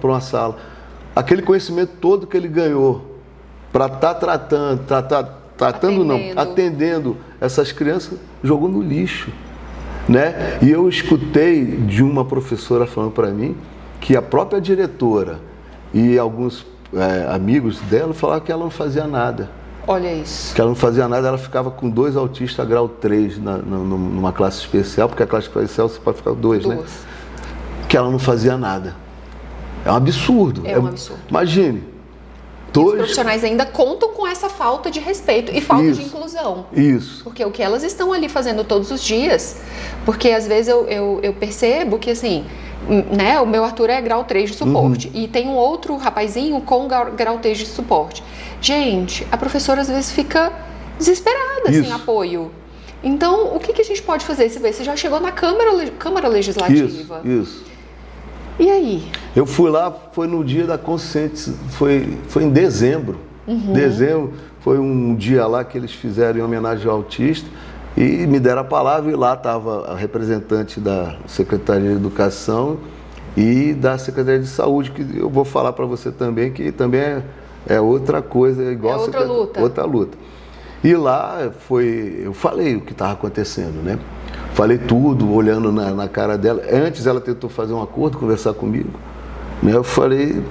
uma sala. Aquele conhecimento todo que ele ganhou para estar atendendo essas crianças, jogou no lixo. Né? E eu escutei de uma professora falando para mim que a própria diretora e alguns amigos dela falaram que ela não fazia nada. Olha isso. Que ela não fazia nada, ela ficava com 2 autistas grau 3 numa classe especial, porque a classe especial você pode ficar 2, né? Que ela não fazia nada. É um absurdo. É um absurdo. Imagine. Os profissionais ainda contam com essa falta de respeito e falta de inclusão. Isso. Porque o que elas estão ali fazendo todos os dias, porque às vezes eu percebo que assim, né, o meu Arthur é grau 3 de suporte e tem um outro rapazinho com grau 3 de suporte. Gente, a professora às vezes fica desesperada sem apoio. Então, o que a gente pode fazer? Você já chegou na Câmara Legislativa. Isso. E aí? Eu fui lá, foi no dia da Consciência, foi em dezembro. Dezembro foi um dia lá que eles fizeram em homenagem ao autista e me deram a palavra e lá estava a representante da Secretaria de Educação e da Secretaria de Saúde, que eu vou falar para você também, que também é outra coisa, igual outra luta. E lá eu falei o que estava acontecendo, né? Falei tudo, olhando na cara dela. Antes ela tentou fazer um acordo, conversar comigo. Né? Eu falei,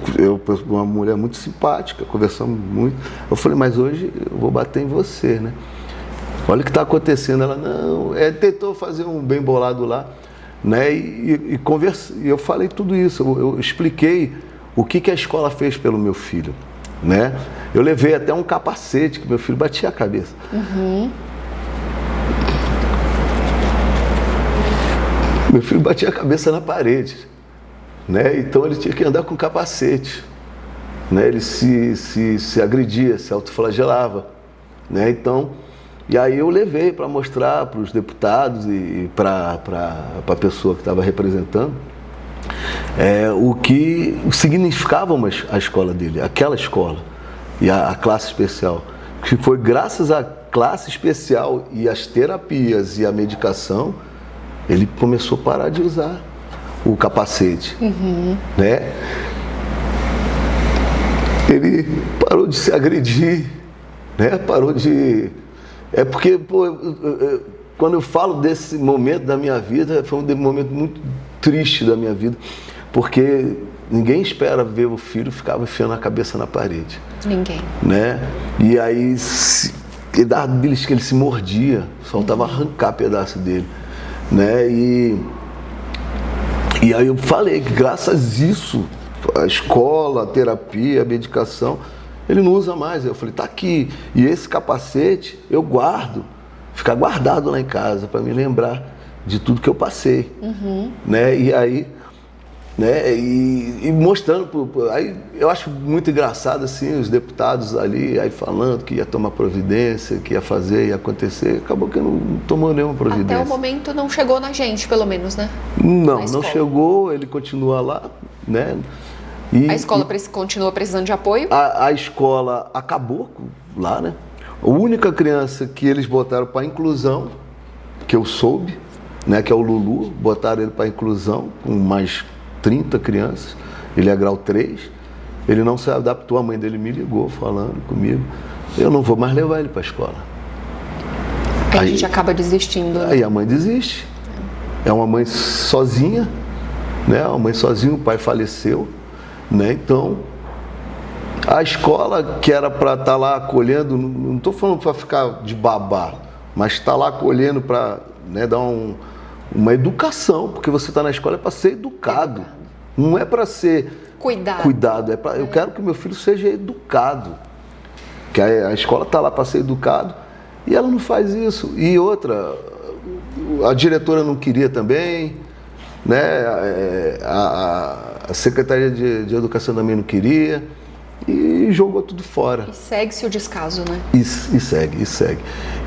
uma mulher muito simpática, conversamos muito. Eu falei, mas hoje eu vou bater em você, né? Olha o que está acontecendo. Ela, não, tentou fazer um bem bolado lá, né? E eu falei tudo isso, eu expliquei o que a escola fez pelo meu filho, né? Eu levei até um capacete, que meu filho batia a cabeça. Meu filho batia a cabeça na parede, né? Então ele tinha que andar com capacete, né? Ele se agredia, se autoflagelava, né? Então, e aí eu levei para mostrar para os deputados e para a pessoa que estava representando o que significava a escola dele, aquela escola e a classe especial, que foi graças à classe especial e às terapias e à medicação, ele começou a parar de usar o capacete, né? Ele parou de se agredir, né? Parou de... porque, quando eu falo desse momento da minha vida, foi um momento muito triste da minha vida, porque ninguém espera ver o filho ficar enfiando a cabeça na parede. Ninguém. Né? E aí, ele dava belisco, ele se mordia, faltava arrancar pedaço dele. Né? E aí eu falei que graças a isso, a escola, a terapia, a medicação, ele não usa mais. Eu falei, tá aqui. E esse capacete eu guardo. ficar guardado lá em casa para me lembrar de tudo que eu passei, né? E aí, né? E mostrando, aí eu acho muito engraçado assim os deputados ali aí falando que ia tomar providência, que ia fazer, ia acontecer, acabou que não tomou nenhuma providência. Até o momento não chegou na gente, pelo menos, né? Não chegou, ele continua lá, né? A escola continua precisando de apoio? A escola acabou lá, né? A única criança que eles botaram para inclusão, que eu soube, né, que é o Lulu, botaram ele para inclusão com mais 30 crianças, ele é grau 3, ele não se adaptou, a mãe dele me ligou falando comigo, eu não vou mais levar ele para a escola. Aí a gente acaba desistindo. Aí a mãe desiste, é uma mãe sozinha, né, uma mãe sozinha, o pai faleceu, né, então a escola que era para estar lá acolhendo, não estou falando para ficar de babá, mas estar lá acolhendo para, né, dar uma educação, porque você está na escola é para ser educado, não é para ser cuidado. Eu quero que meu filho seja educado, que a escola está lá para ser educado e ela não faz isso. E outra, a diretora não queria também, né? A Secretaria de Educação também não queria e jogou tudo fora. E segue-se o descaso, né? E segue.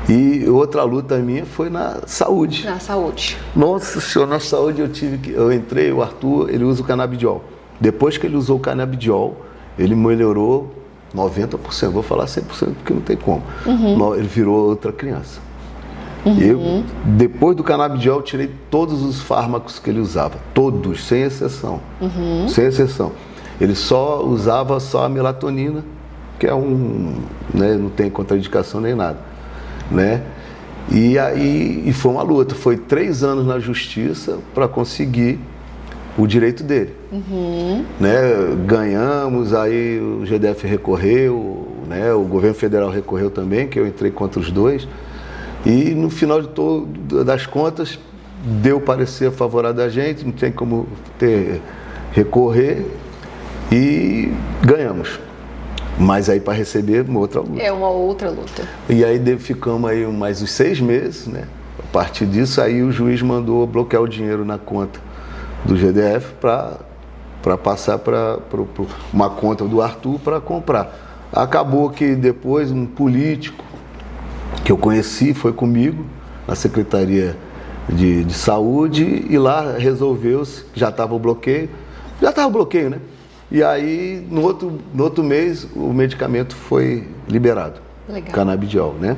E outra luta minha foi na saúde. Na saúde. Nossa Senhora, na saúde eu entrei, o Arthur, ele usa o canabidiol. Depois que ele usou o canabidiol, ele melhorou 90%. Vou falar 100% porque não tem como. Ele virou outra criança. Eu, depois do canabidiol, eu tirei todos os fármacos que ele usava. Todos, sem exceção. Sem exceção. Ele só usava a melatonina, que é né, não tem contraindicação nem nada, né? E aí foi uma luta, foi 3 anos na justiça para conseguir o direito dele, né? Ganhamos, aí o GDF recorreu, né? O governo federal recorreu também, que eu entrei contra os dois, e no final das contas deu parecer favorável a gente, não tem como recorrer. E ganhamos. Mas aí para receber uma outra luta. É uma outra luta. E aí ficamos aí mais uns 6 meses, né? A partir disso aí o juiz mandou bloquear o dinheiro na conta do GDF para passar para uma conta do Arthur para comprar. Acabou que depois um político que eu conheci foi comigo na Secretaria de Saúde e lá resolveu-se, já estava o bloqueio, né? E aí, no outro mês, o medicamento foi liberado. Legal. Canabidiol, né?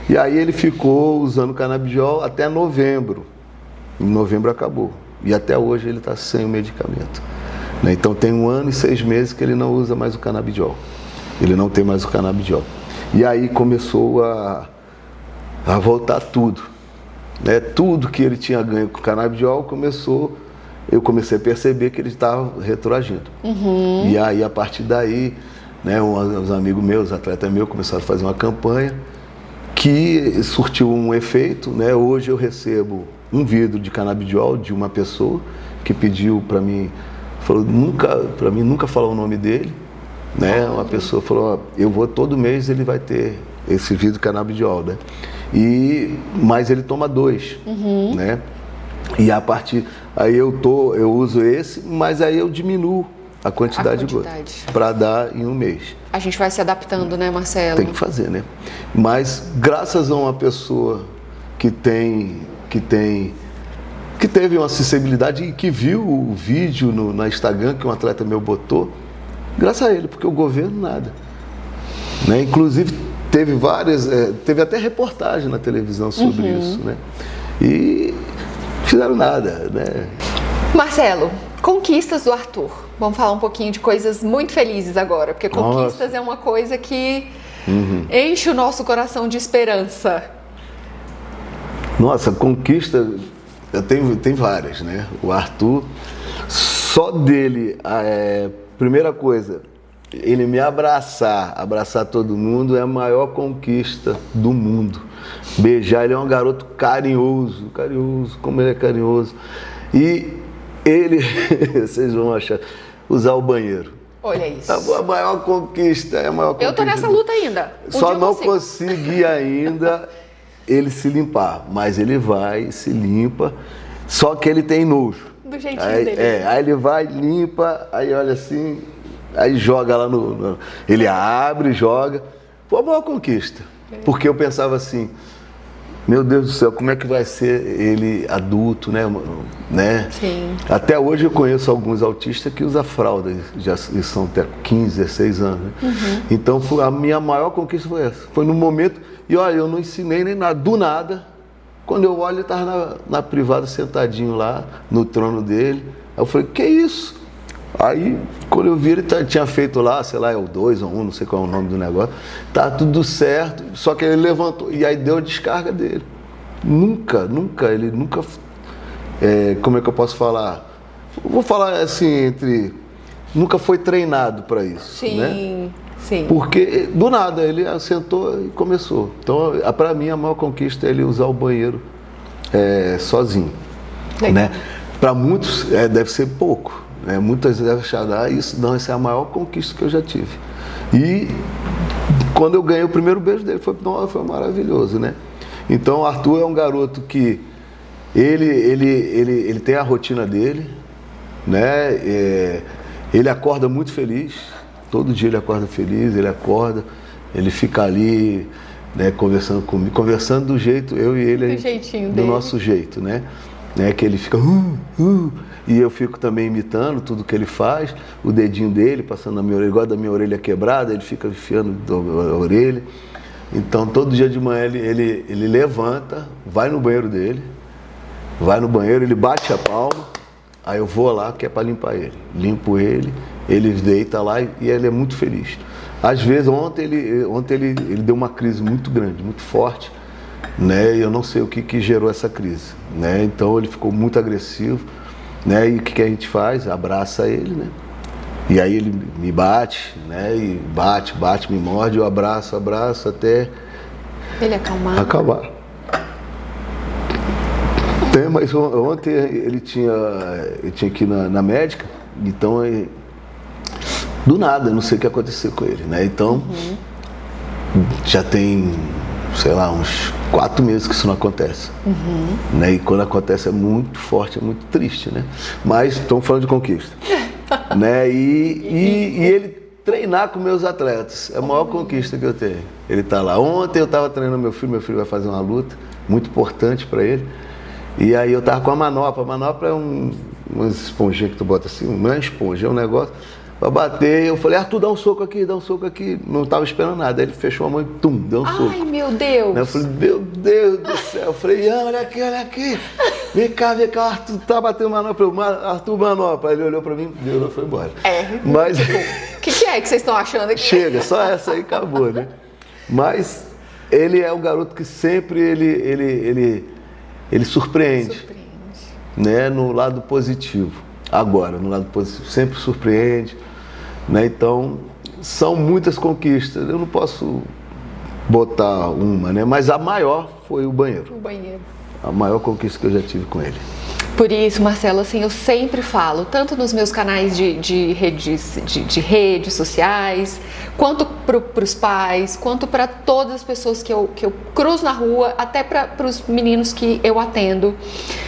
E aí ele ficou usando canabidiol até novembro. Em novembro acabou. E até hoje ele está sem o medicamento. Né? Então tem 1 ano e 6 meses que ele não usa mais o canabidiol. Ele não tem mais o canabidiol. E aí começou a voltar tudo. Né? Tudo que ele tinha ganho com o canabidiol eu comecei a perceber que ele estava retroagindo. E aí, a partir daí, né, uns amigos meus, atletas meus, começaram a fazer uma campanha que surtiu um efeito, né? Hoje eu recebo um vidro de canabidiol de uma pessoa que pediu para mim, falou para mim nunca falar o nome dele, né? Uma pessoa falou, eu vou todo mês, ele vai ter esse vidro de canabidiol, né? Mas ele toma 2, né? E a partir aí eu uso esse, mas aí eu diminuo a quantidade de gota para dar em 1 mês. A gente vai se adaptando, né, Marcelo? Tem que fazer, né? Mas graças a uma pessoa que teve uma acessibilidade e que viu o vídeo na Instagram que um atleta meu botou, graças a ele, porque o governo nada, né? Inclusive teve até reportagem na televisão sobre isso, né? E fizeram nada, né? Marcelo, conquistas do Arthur. Vamos falar um pouquinho de coisas muito felizes agora, porque conquistas é uma coisa que enche o nosso coração de esperança. Nossa, conquista, tem várias, né? O Arthur, só dele, primeira coisa, ele me abraçar todo mundo é a maior conquista do mundo. Beijar, ele é um garoto carinhoso, como ele é carinhoso. E ele, vocês vão achar, usar o banheiro. Olha isso. A maior conquista, é a maior conquista. Eu tô nessa luta ainda. Só não consegui ainda ele se limpar, mas ele vai, se limpa, só que ele tem nojo. Do jeitinho dele. Aí ele vai, limpa, aí olha assim, aí joga lá ele abre, joga. Foi uma boa conquista, porque eu pensava assim, meu Deus do céu, como é que vai ser ele adulto, né? Sim. Até hoje eu conheço alguns autistas que usam fralda, já são até 15, 16 anos. Né? Então a minha maior conquista foi essa. Foi no momento, e olha, eu não ensinei nem nada, do nada, quando eu olho ele estava na privada sentadinho lá, no trono dele. Aí eu falei, que isso? Aí, quando eu vi, ele tinha feito lá, sei lá, é o 2 ou 1, não sei qual é o nome do negócio. Tá tudo certo, só que ele levantou, e aí deu a descarga dele. Ele nunca, como é que eu posso falar? Vou falar assim, nunca foi treinado para isso, sim, né? Sim. Porque, do nada, ele sentou e começou. Então, para mim, a maior conquista é ele usar o banheiro sozinho, né? Para muitos, deve ser pouco. Muitas vezes achar, essa é a maior conquista que eu já tive. E quando eu ganhei o primeiro beijo dele, foi maravilhoso, né? Então o Arthur é um garoto que ele tem a rotina dele, né? Ele acorda muito feliz, todo dia ele acorda feliz, ele fica ali, né, conversando comigo, conversando do jeito, eu e ele, do nosso jeito, né? Que ele fica e eu fico também imitando tudo que ele faz, o dedinho dele passando na minha orelha, igual da minha orelha quebrada, ele fica enfiando a orelha. Então todo dia de manhã ele levanta, vai no banheiro dele, ele bate a palma, aí eu vou lá que é para limpar ele, limpo ele deita lá e ele é muito feliz. Às vezes ontem ele deu uma crise muito grande, muito forte, né? E eu não sei o que gerou essa crise, né? Então ele ficou muito agressivo, né? E o que a gente faz? Abraça ele, né? E aí ele me bate, né? E bate, me morde, eu abraço até ele acabar. Mas ontem ele tinha que ir na médica, então do nada, eu não sei o que aconteceu com ele, né? Então já tem, sei lá, uns 4 meses que isso não acontece, né? E quando acontece é muito forte, é muito triste, né? Mas estamos falando de conquista, né? E ele treinar com meus atletas é a maior conquista que eu tenho. Ele tá lá. Ontem eu estava treinando meu filho vai fazer uma luta muito importante para ele. E aí eu tava com a manopla. A manopla é umas esponjinhas que tu bota assim, não é esponja, é um negócio pra bater. Eu falei, Arthur, dá um soco aqui. Não tava esperando nada. Aí ele fechou a mão e deu um soco. Ai, meu Deus! Eu falei, meu Deus do céu. Eu falei, olha aqui. Vem cá, o Arthur tá batendo manopla. Arthur, manopla. Aí ele olhou pra mim, deu e foi embora. Mas o que é que vocês estão achando aqui? Chega, só essa aí acabou, né? Mas ele é um garoto que sempre ele surpreende, né? No lado positivo. Agora, no lado positivo, sempre surpreende, né? Então, são muitas conquistas. Eu não posso botar uma, né? Mas a maior foi o banheiro. A maior conquista que eu já tive com ele. Por isso, Marcelo, assim, eu sempre falo, tanto nos meus canais de redes sociais, quanto para os pais, quanto para todas as pessoas que eu cruzo na rua, até para os meninos que eu atendo.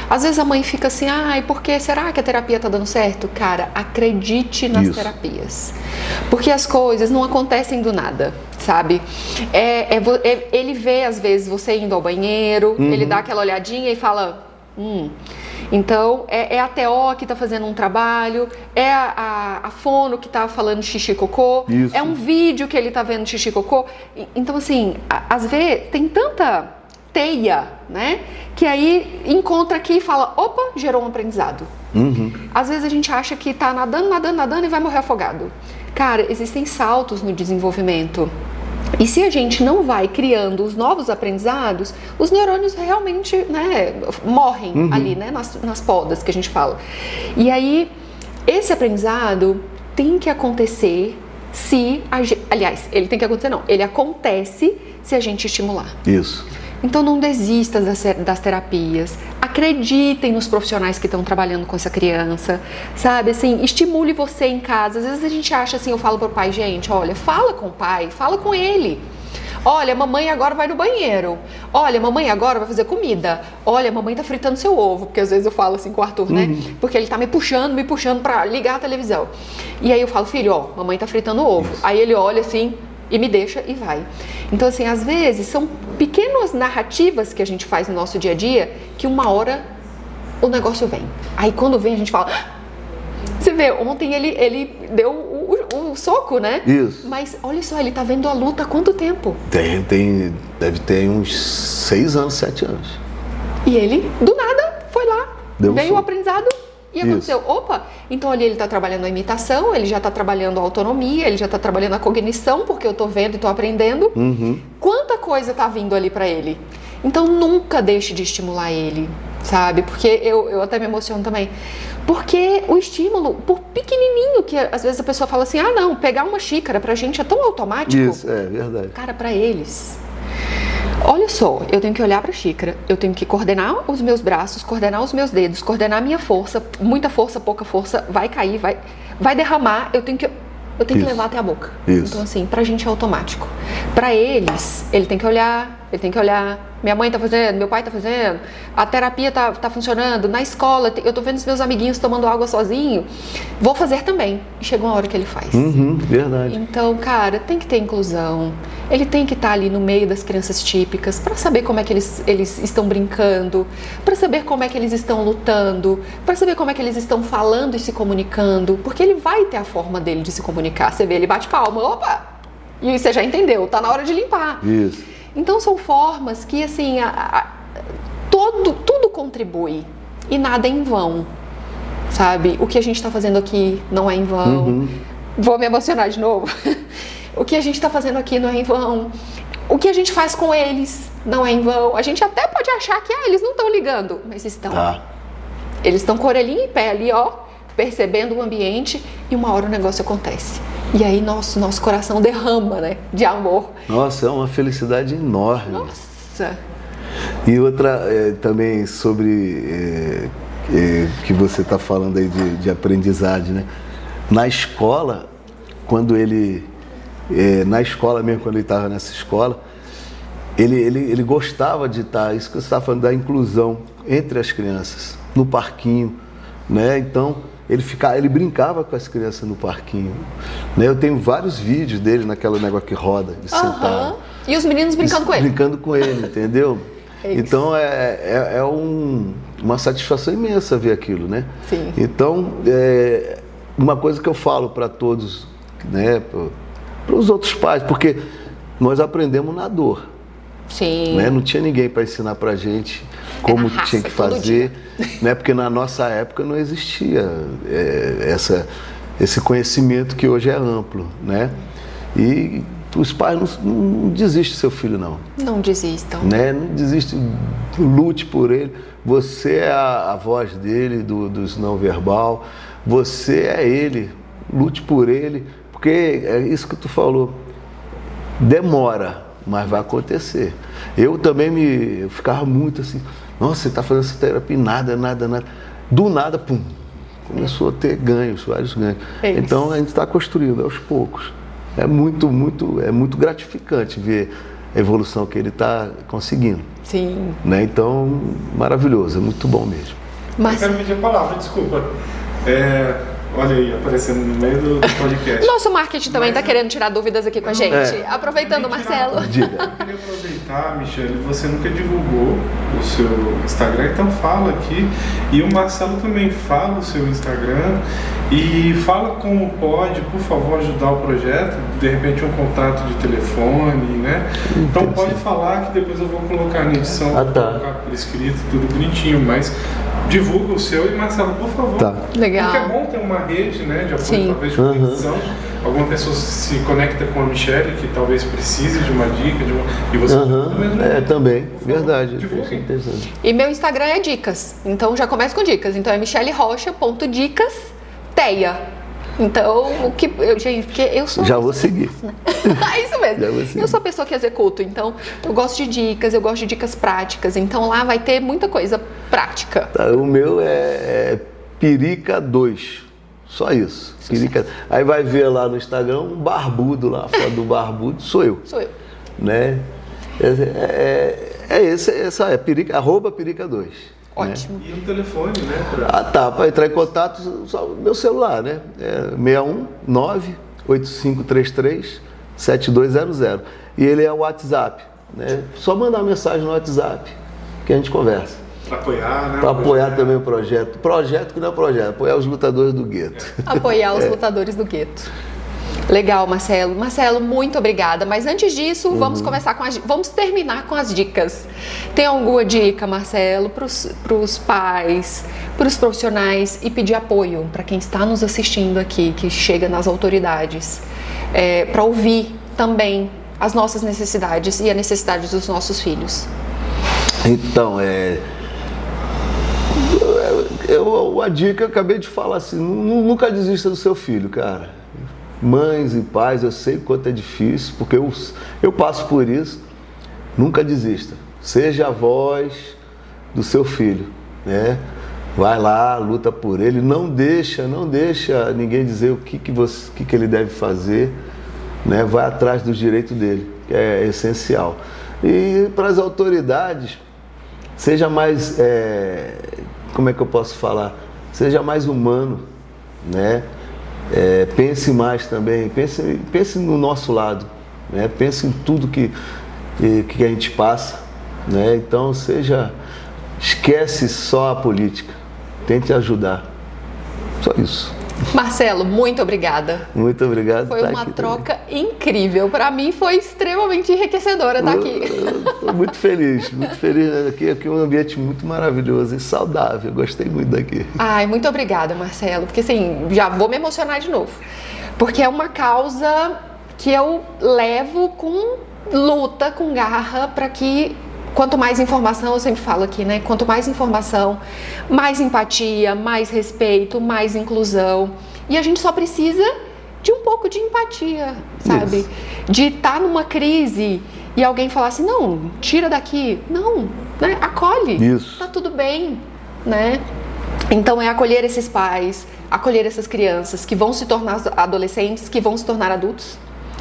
Às vezes a mãe fica assim, porque será que a terapia tá dando certo? Cara, acredite nas terapias. Porque as coisas não acontecem do nada, sabe? Ele vê, às vezes, você indo ao banheiro, ele dá aquela olhadinha e fala... Então, é a TO que está fazendo um trabalho, é a fono que está falando xixi e cocô, é um vídeo que ele está vendo xixi e cocô. Então, assim, às vezes tem tanta teia, né? Que aí encontra aqui e fala, opa, gerou um aprendizado. Às vezes a gente acha que está nadando e vai morrer afogado. Cara, existem saltos no desenvolvimento. E se a gente não vai criando os novos aprendizados, os neurônios realmente, né, morrem ali, né, nas podas que a gente fala. E aí, esse aprendizado tem que acontecer ele tem que acontecer não, ele acontece se a gente estimular. Isso. Então não desista das terapias, acreditem nos profissionais que estão trabalhando com essa criança, sabe, assim, estimule você em casa. Às vezes a gente acha assim, eu falo pro pai, gente, olha, fala com o pai, fala com ele. Olha, mamãe agora vai no banheiro. Olha, mamãe agora vai fazer comida. Olha, mamãe tá fritando seu ovo. Porque às vezes eu falo assim com o Arthur, né? Porque ele tá me puxando pra ligar a televisão. E aí eu falo, filho, ó, mamãe tá fritando ovo. Aí ele olha assim e me deixa e vai. Então, assim, às vezes são pequenas narrativas que a gente faz no nosso dia a dia que uma hora o negócio vem. Aí quando vem a gente fala... Você vê, ontem ele deu o soco, né? Isso. Mas olha só, ele tá vendo a luta há quanto tempo? Deve ter uns 6 anos, 7 anos. E ele, do nada, foi lá. Veio o aprendizado e aconteceu. Isso. Opa, então ali ele tá trabalhando a imitação, ele já tá trabalhando a autonomia, ele já tá trabalhando a cognição, porque eu tô vendo e tô aprendendo. Quanta coisa tá vindo ali pra ele. Então nunca deixe de estimular ele, sabe? Porque eu até me emociono também. Porque o estímulo, por pequenininho, que às vezes a pessoa fala assim, ah não, pegar uma xícara pra gente é tão automático. Isso, é verdade. Cara, pra eles, olha só, eu tenho que olhar pra xícara, eu tenho que coordenar os meus braços, coordenar os meus dedos, coordenar a minha força, muita força, pouca força, vai cair, vai derramar, eu tenho que levar até a boca. Isso. Então assim, pra gente é automático. Pra eles, ele tem que olhar, minha mãe tá fazendo, meu pai tá fazendo, a terapia tá funcionando, na escola, eu tô vendo os meus amiguinhos tomando água sozinho, vou fazer também. E chegou uma hora que ele faz. Verdade. Então, cara, tem que ter inclusão. Ele tem que estar ali no meio das crianças típicas para saber como é que eles estão brincando, para saber como é que eles estão lutando, para saber como é que eles estão falando e se comunicando, porque ele vai ter a forma dele de se comunicar. Você vê, ele bate palma, opa! E você já entendeu, tá na hora de limpar. Isso. Então são formas que, assim, tudo contribui e nada é em vão, sabe? O que a gente está fazendo aqui não é em vão. Vou me emocionar de novo. O que a gente está fazendo aqui não é em vão. O que a gente faz com eles não é em vão. A gente até pode achar que eles não estão ligando, mas estão. Eles estão com a orelhinha em pé ali, ó, percebendo o ambiente e uma hora o negócio acontece. E aí nosso coração derrama, né, de amor. Nossa, é uma felicidade enorme. Nossa. E outra também sobre que você está falando aí de aprendizagem, né? Na escola, quando ele... na escola mesmo, quando ele estava nessa escola, ele gostava de estar, isso que você está falando, da inclusão entre as crianças, no parquinho, né? Então, ele brincava com as crianças no parquinho, né? Eu tenho vários vídeos dele naquele negócio que roda, de sentado. E os meninos brincando com ele. Brincando com ele, entendeu? Então, uma satisfação imensa ver aquilo, né? Sim. Então, uma coisa que eu falo para todos, né? Para os outros pais, porque nós aprendemos na dor. Sim. Né? Não tinha ninguém para ensinar para gente como tinha que fazer, né? Porque na nossa época não existia esse conhecimento que hoje é amplo, né? E os pais não desistem do seu filho, não. Não desistam. Né? Não desiste, lute por ele. Você é a voz dele, dos não verbal. Você é ele, lute por ele. Porque é isso que tu falou, demora, mas vai acontecer. Eu também eu ficava muito assim, nossa, você está fazendo essa terapia, nada. Do nada, pum, começou a ter ganhos, vários ganhos. Então a gente está construindo aos poucos. É muito gratificante ver a evolução que ele está conseguindo. Sim. Né? Então, maravilhoso, é muito bom mesmo. Eu quero pedir a palavra, desculpa. Olha aí, aparecendo no meio do podcast. Nosso marketing também está querendo tirar dúvidas aqui com a gente. Aproveitando, Marcelo. Eu queria aproveitar, Michele, você nunca divulgou o seu Instagram, então fala aqui. E o Marcelo também fala o seu Instagram. E fala como pode, por favor, ajudar o projeto. De repente um contato de telefone, né? Então pode falar que depois eu vou colocar na edição, colocar por escrito, tudo bonitinho, mas... divulga o seu e Marcelo, por favor. Tá. Legal. Porque é bom ter uma rede, né, de apoio, talvez de conexão. Alguma pessoa se conecta com a Michele que talvez precise de uma dica, e você também, verdade. E meu Instagram é dicas, então já começa com dicas. Então é michellerocha.dicas.teia. Então, gente, porque eu sou... Já vou seguir. Né? É isso mesmo. Eu sou a pessoa que executo, então eu gosto de dicas, eu gosto de dicas práticas. Então lá vai ter muita coisa prática. Tá, o meu é Pirica 2. Só isso. Pirica. Aí vai ver lá no Instagram um barbudo lá, foto do barbudo, sou eu. né? Essa é @perica2. Ótimo. E um telefone, né? Para entrar em contato, só meu celular, né? 619-8533-7200. E ele é o WhatsApp, né? Só mandar uma mensagem no WhatsApp que a gente conversa. Para apoiar, né? Para apoiar também o projeto. Projeto que não é projeto, apoiar os lutadores do gueto. Apoiar os lutadores do gueto. Legal, Marcelo. Marcelo, muito obrigada. Mas antes disso, vamos começar vamos terminar com as dicas. Tem alguma dica, Marcelo, para os pais, para os profissionais e pedir apoio para quem está nos assistindo aqui, que chega nas autoridades, para ouvir também as nossas necessidades e a necessidade dos nossos filhos? Então, a dica eu acabei de falar assim, nunca desista do seu filho, cara. Mães e pais, eu sei o quanto é difícil, porque eu passo por isso. Nunca desista. Seja a voz do seu filho, né? Vai lá, luta por ele. Não deixa ninguém dizer o que ele deve fazer, né? Vai atrás dos direitos dele, que é essencial. E para as autoridades, seja mais, como é que eu posso falar? Seja mais humano, né? Pense mais também, pense no nosso lado, né? Pense em tudo que a gente passa, né? Então esquece só a política, tente ajudar, só isso. Marcelo, muito obrigada. Muito obrigado. Foi uma troca incrível. Para mim foi extremamente enriquecedora estar aqui. Estou muito feliz aqui é um ambiente muito maravilhoso e saudável. Gostei muito daqui. Ai, muito obrigada, Marcelo, porque assim, já vou me emocionar de novo. Porque é uma causa que eu levo com luta, com garra, para que quanto mais informação, eu sempre falo aqui, né? Quanto mais informação, mais empatia, mais respeito, mais inclusão. E a gente só precisa de um pouco de empatia, sabe? Isso. De estar numa crise e alguém falar assim, não, tira daqui. Não, né? Acolhe. Isso. Tá tudo bem, né? Então é acolher esses pais, acolher essas crianças que vão se tornar adolescentes, que vão se tornar adultos.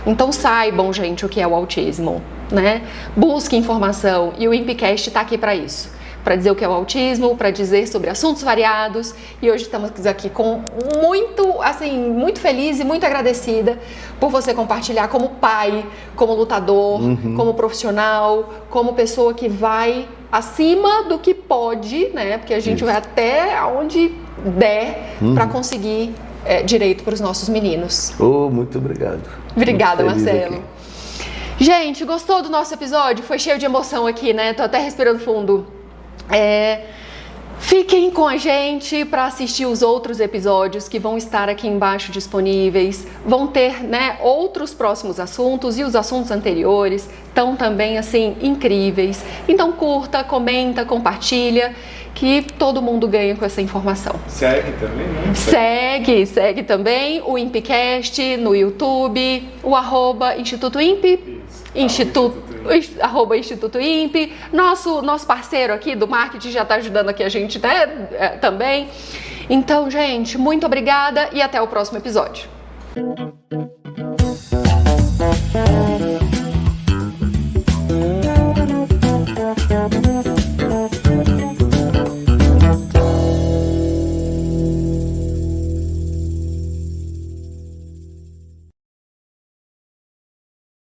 Então saibam, gente, o que é o autismo, né? Busque informação e o INPEcast está aqui para isso, para dizer o que é o autismo, para dizer sobre assuntos variados. E hoje estamos aqui com muito feliz e muito agradecida por você compartilhar como pai, como lutador, como profissional, como pessoa que vai acima do que pode, né? Porque a gente vai até onde der para conseguir direito para os nossos meninos. Muito obrigado. Obrigada, Marcelo. Aqui. Gente, gostou do nosso episódio? Foi cheio de emoção aqui, né? Tô até respirando fundo. Fiquem com a gente para assistir os outros episódios que vão estar aqui embaixo disponíveis. Vão ter, né, outros próximos assuntos e os assuntos anteriores estão também, assim, incríveis. Então curta, comenta, compartilha, que todo mundo ganha com essa informação. Segue também, né? Segue também o INPEcast no YouTube, o @Instituto INPE, Instituto INPE, nosso parceiro aqui do marketing já está ajudando aqui a gente, né, também. Então, gente, muito obrigada e até o próximo episódio.